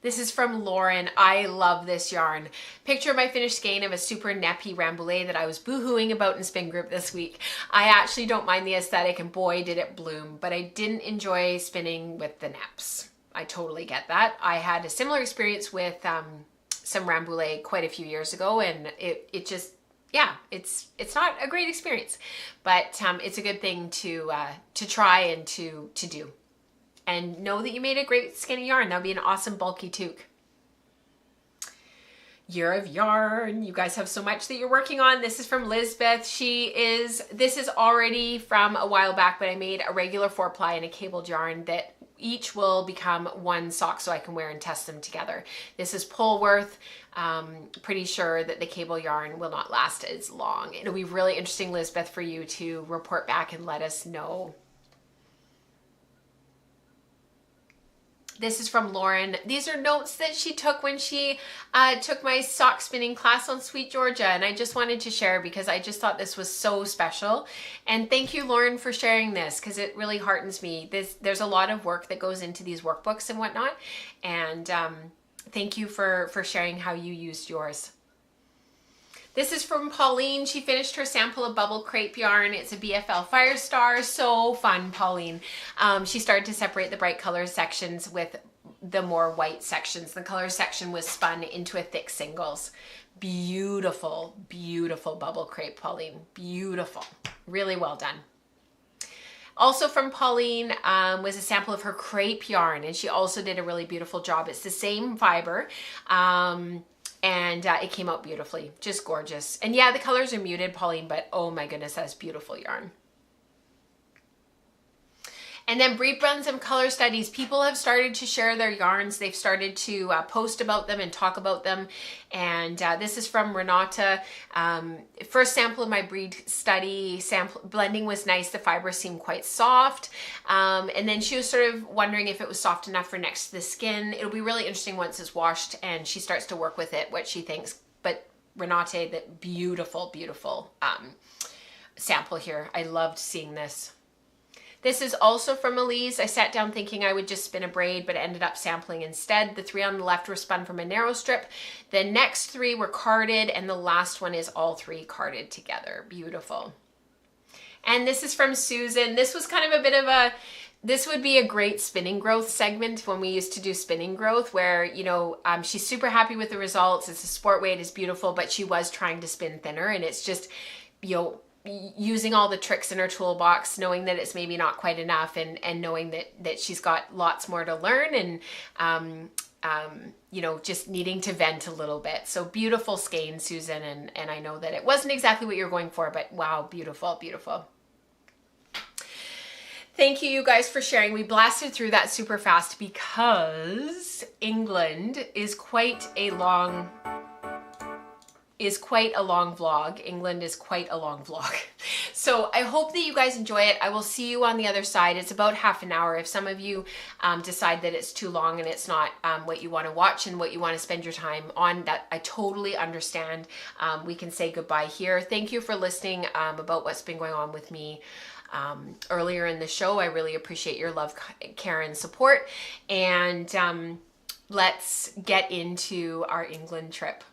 This is from Lauren. I love this yarn. Picture my finished skein of a super neppy Rambouillet that I was boohooing about in Spin Group this week. I actually don't mind the aesthetic, and boy did it bloom, but I didn't enjoy spinning with the neps. I totally get that. I had a similar experience with some Rambouillet quite a few years ago, and it just, yeah, it's not a great experience, but it's a good thing to try and to do. And know that you made a great skinny yarn. That would be an awesome bulky toque. Year of Yarn. You guys have so much that you're working on. This is from Lisbeth. This is already from a while back, but I made a regular 4-ply and a cabled yarn that each will become one sock so I can wear and test them together. This is Polworth. Pretty sure that the cable yarn will not last as long. It'll be really interesting, Lisbeth, for you to report back and let us know. This is from Lauren. These are notes that she took when she took my sock spinning class on Sweet Georgia, and I just wanted to share because I just thought this was so special. And thank you, Lauren, for sharing this because it really heartens me. There's a lot of work that goes into these workbooks and whatnot, and thank you for sharing how you used yours. This is from Pauline. She finished her sample of bubble crepe yarn. It's a BFL Firestar. So fun, Pauline. She started to separate the bright color sections with the more white sections. The color section was spun into a thick singles. Beautiful, beautiful bubble crepe, Pauline. Beautiful. Really well done. Also from Pauline was a sample of her crepe yarn, and she also did a really beautiful job. It's the same fiber. And it came out beautifully, just gorgeous. And yeah, the colors are muted, Pauline, but oh my goodness, that's beautiful yarn. And then Brief runs some color studies. People have started to share their yarns. They've started to post about them and talk about them. And this is from Renata. First sample of my breed study. Blending was nice. The fibers seemed quite soft. And then she was sort of wondering if it was soft enough for next to the skin. It'll be really interesting once it's washed and she starts to work with it, what she thinks. But Renate, that beautiful, beautiful sample here. I loved seeing this. This is also from Elise. I sat down thinking I would just spin a braid, but ended up sampling instead. The 3 on the left were spun from a narrow strip. The next 3 were carded, and the last one is all 3 carded together. Beautiful. And this is from Susan. This was kind of a bit of a, this would be a great spinning growth segment when we used to do spinning growth where, you know, she's super happy with the results. It's a sport weight, it's beautiful, but she was trying to spin thinner, and it's just, you know, using all the tricks in her toolbox, knowing that it's maybe not quite enough, and knowing that she's got lots more to learn, and you know, just needing to vent a little bit. So beautiful skein, Susan, and I know that it wasn't exactly what you're going for, but wow, beautiful, beautiful. Thank you, you guys, for sharing. We blasted through that super fast because England is quite a long vlog. England is quite a long vlog. So I hope that you guys enjoy it. I will see you on the other side. It's about half an hour. If some of you decide that it's too long and it's not what you want to watch and what you want to spend your time on, that I totally understand. We can say goodbye here. Thank you for listening about what's been going on with me earlier in the show. I really appreciate your love, care, and support. And let's get into our England trip.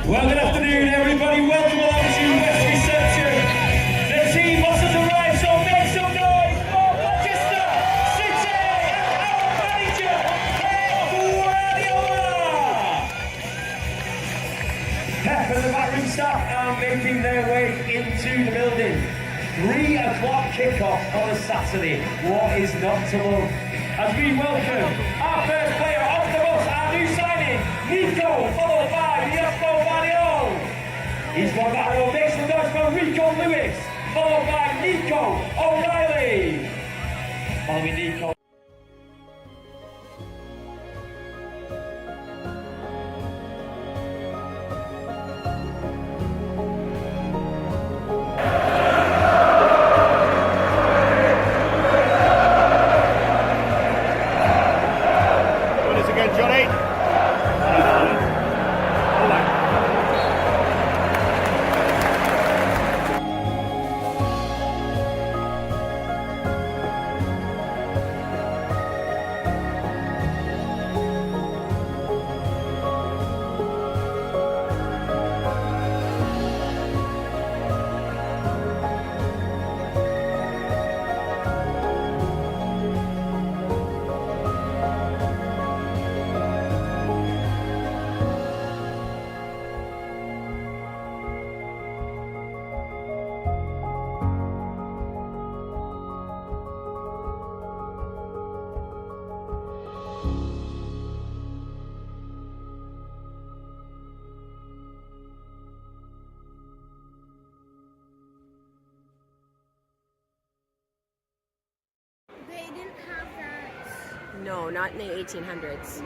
Well, good afternoon, everybody. Welcome along to West Reception. The team has arrived, so make some noise for Manchester City and our manager, Pep Guardiola. Pep and the backroom staff are making their way into the building. 3 o'clock kickoff on a Saturday. What is not to love? As we welcome our first player off the bus, our new signing, Nico, followed by Yoke. He's got that row. Make some noise for Rico Lewis, followed by Nico O'Reilly. Following Nico. What is again, Johnny? No, not in the 1800s.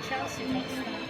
Chelsea got that.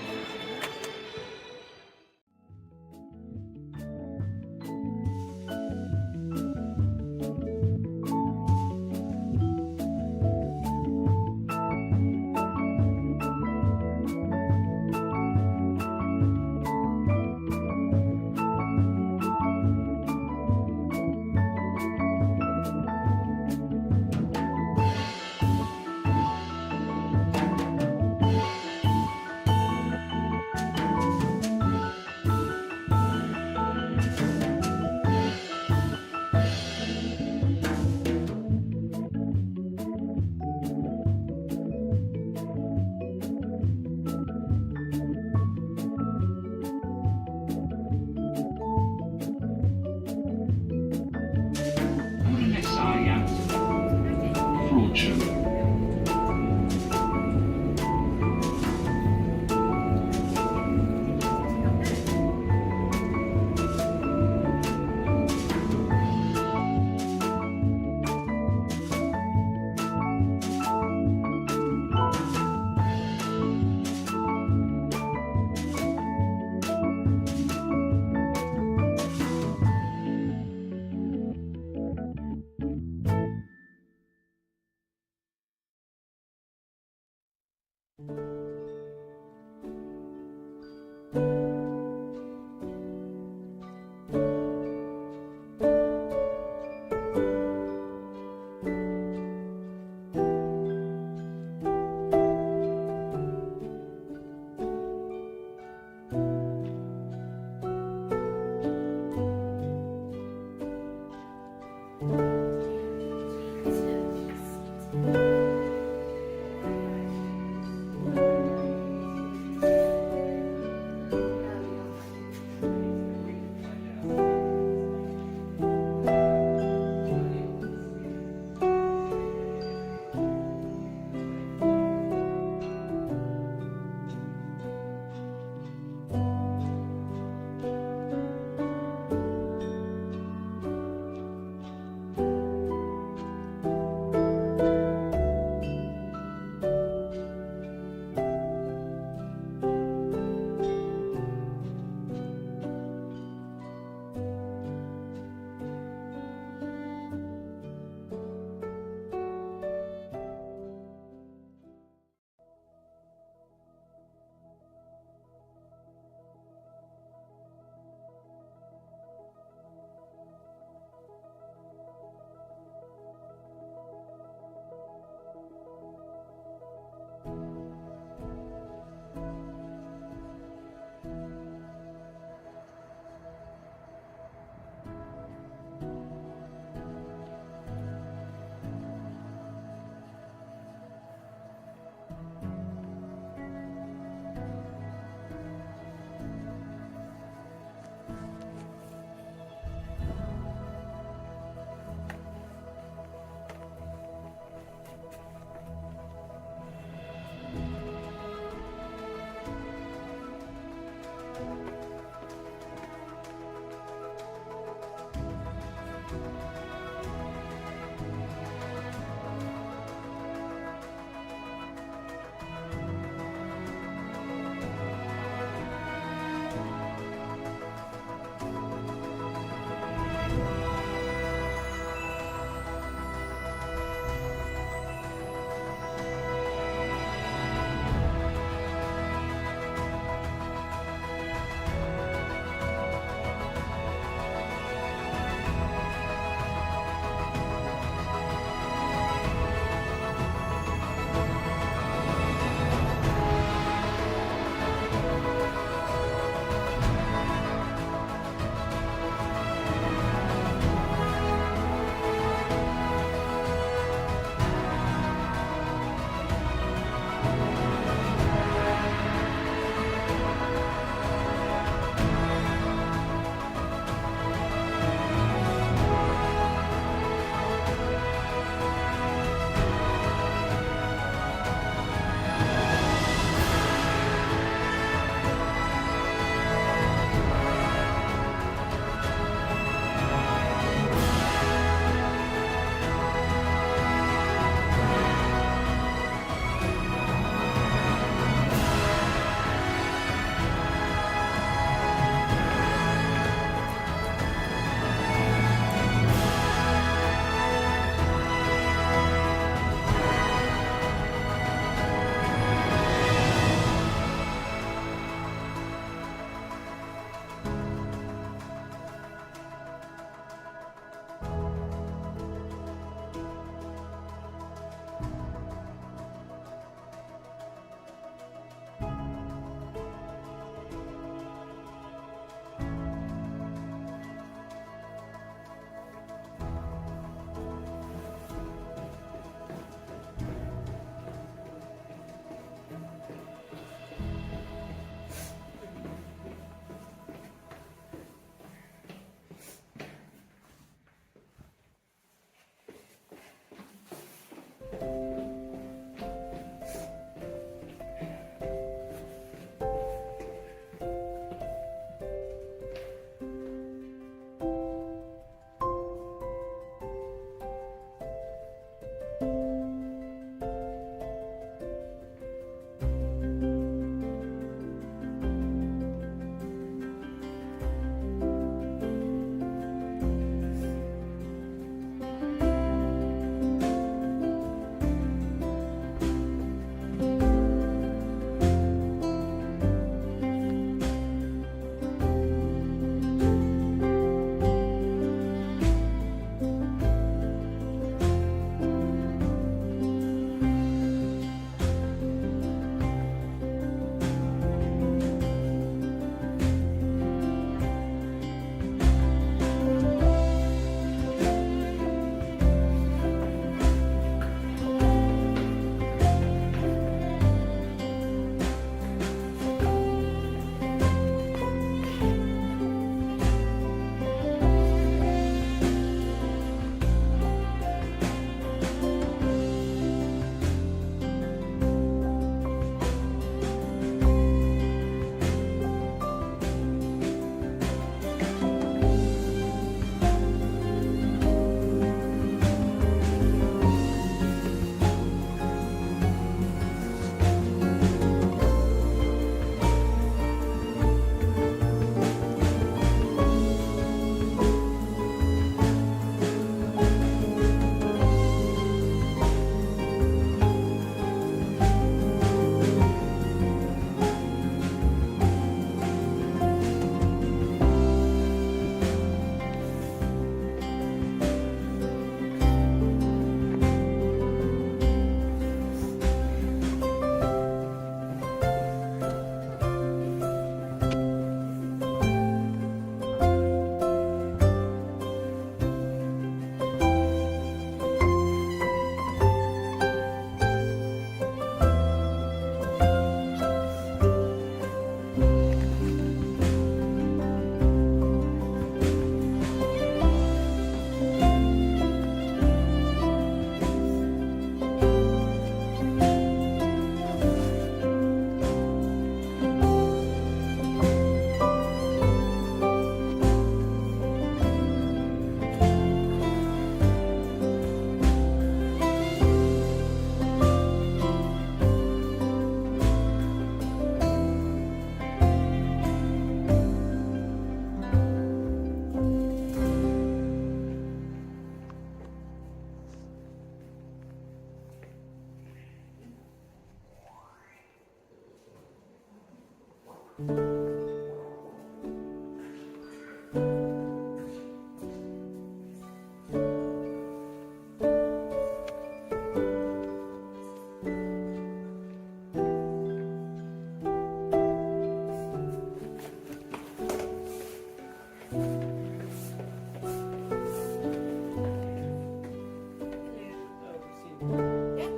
Yeah,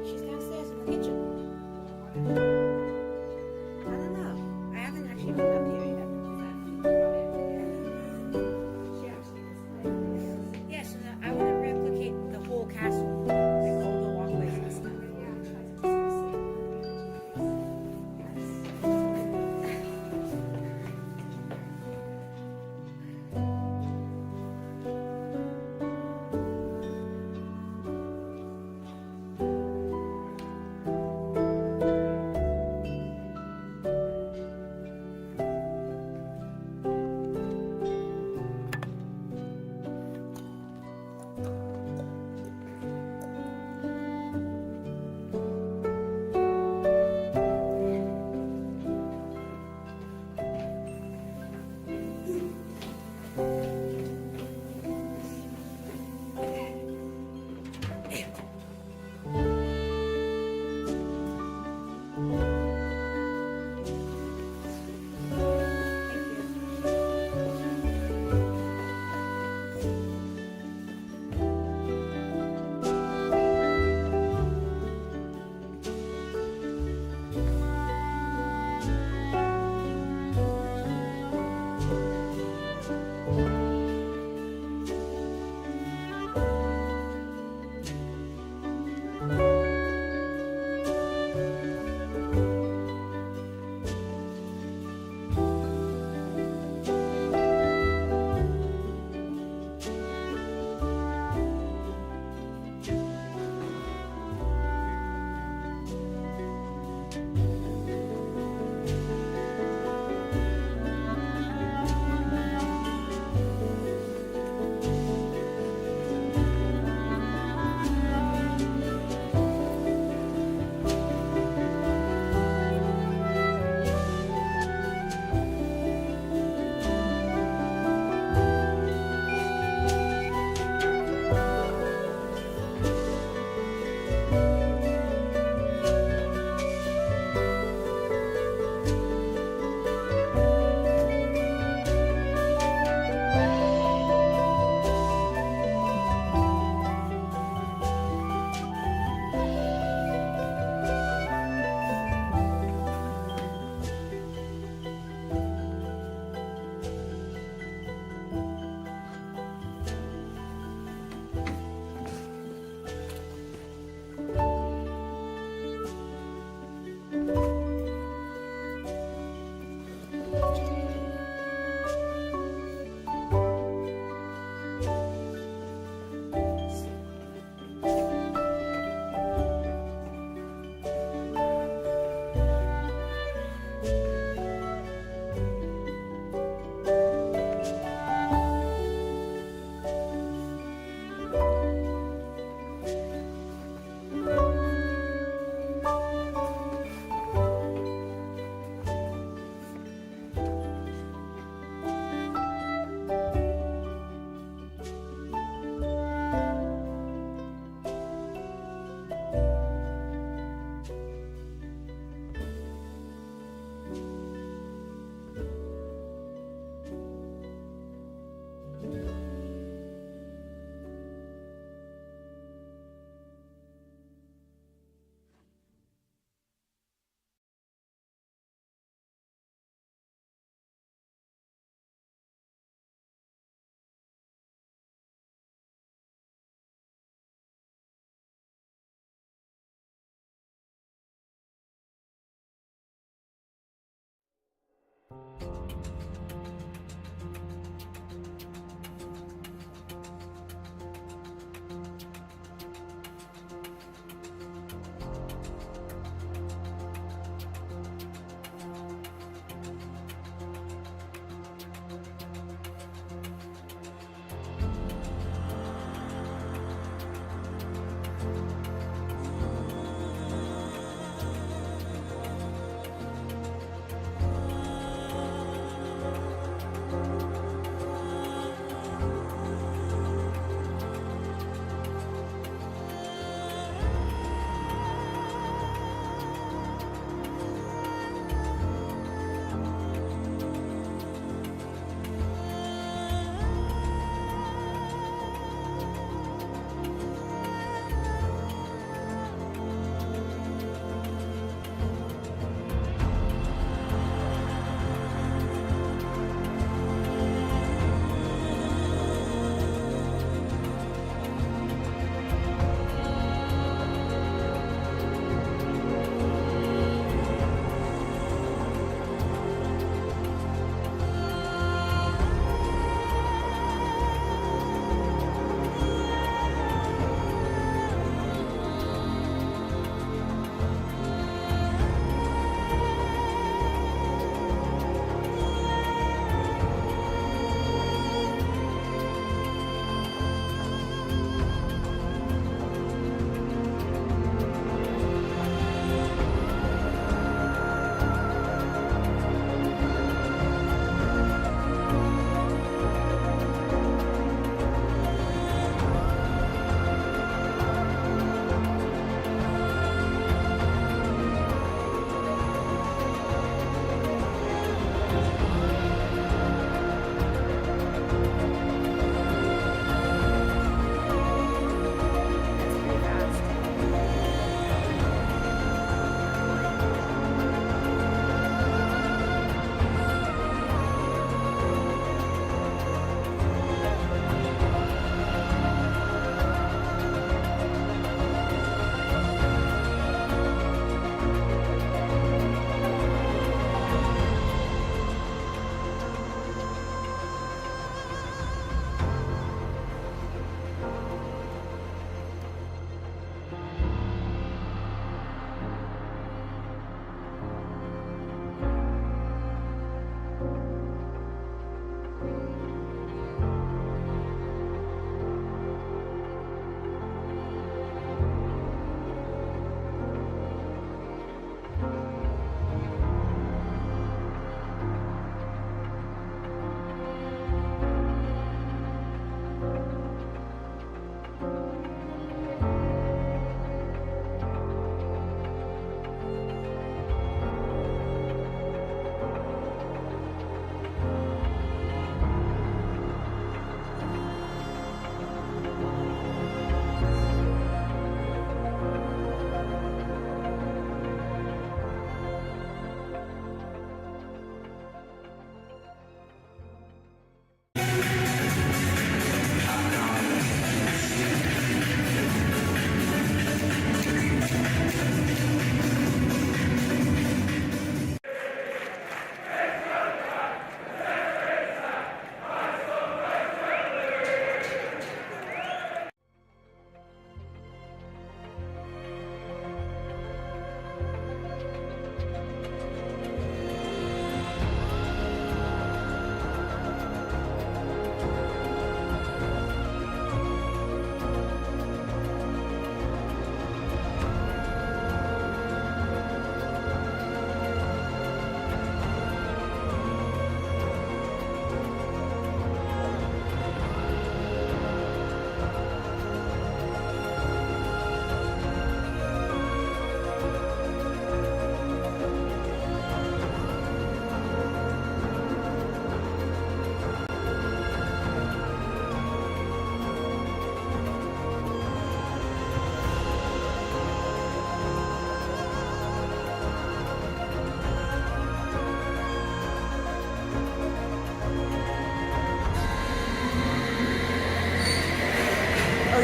she's downstairs in the kitchen. I don't know. I haven't actually been up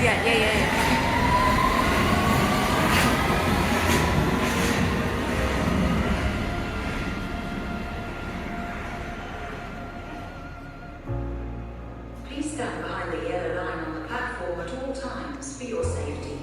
yeah. Please stand behind the yellow line on the platform at all times for your safety.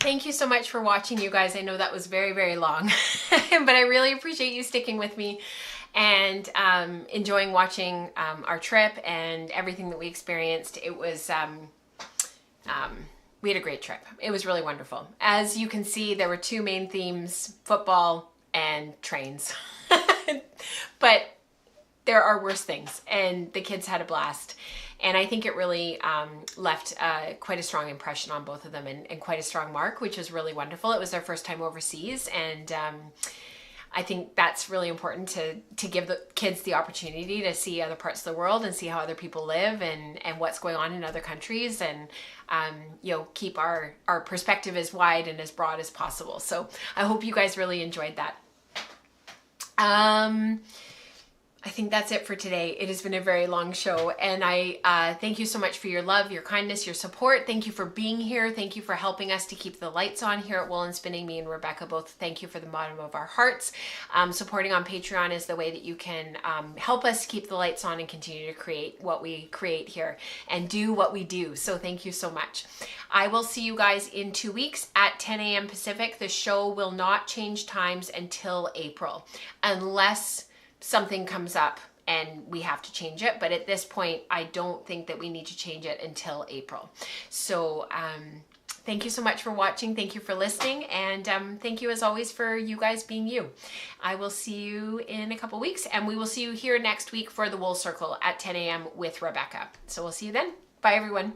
Thank you so much for watching, you guys. I know that was very, very long, but I really appreciate you sticking with me and enjoying watching our trip and everything that we experienced. It was, we had a great trip. It was really wonderful. As you can see, there were two main themes, football and trains. But there are worse things, and the kids had a blast. And I think it really left quite a strong impression on both of them, and quite a strong mark, which was really wonderful. It was their first time overseas, and I think that's really important to give the kids the opportunity to see other parts of the world and see how other people live and what's going on in other countries, and you know, keep our perspective as wide and as broad as possible. So I hope you guys really enjoyed that. I think that's it for today. It has been a very long show, and I thank you so much for your love, your kindness, your support. Thank you for being here. Thank you for helping us to keep the lights on here at Wool and Spinning. Me and Rebecca both thank you for the bottom of our hearts. Supporting on Patreon is the way that you can help us keep the lights on and continue to create what we create here and do what we do. So thank you so much. I will see you guys in 2 weeks at 10 a.m. Pacific. The show will not change times until April, unless something comes up and we have to change it. But at this point, I don't think that we need to change it until April. So thank you so much for watching. Thank you for listening. And thank you as always for you guys being you. I will see you in a couple weeks, and we will see you here next week for the Wool Circle at 10 a.m. with Rebecca. So we'll see you then. Bye, everyone.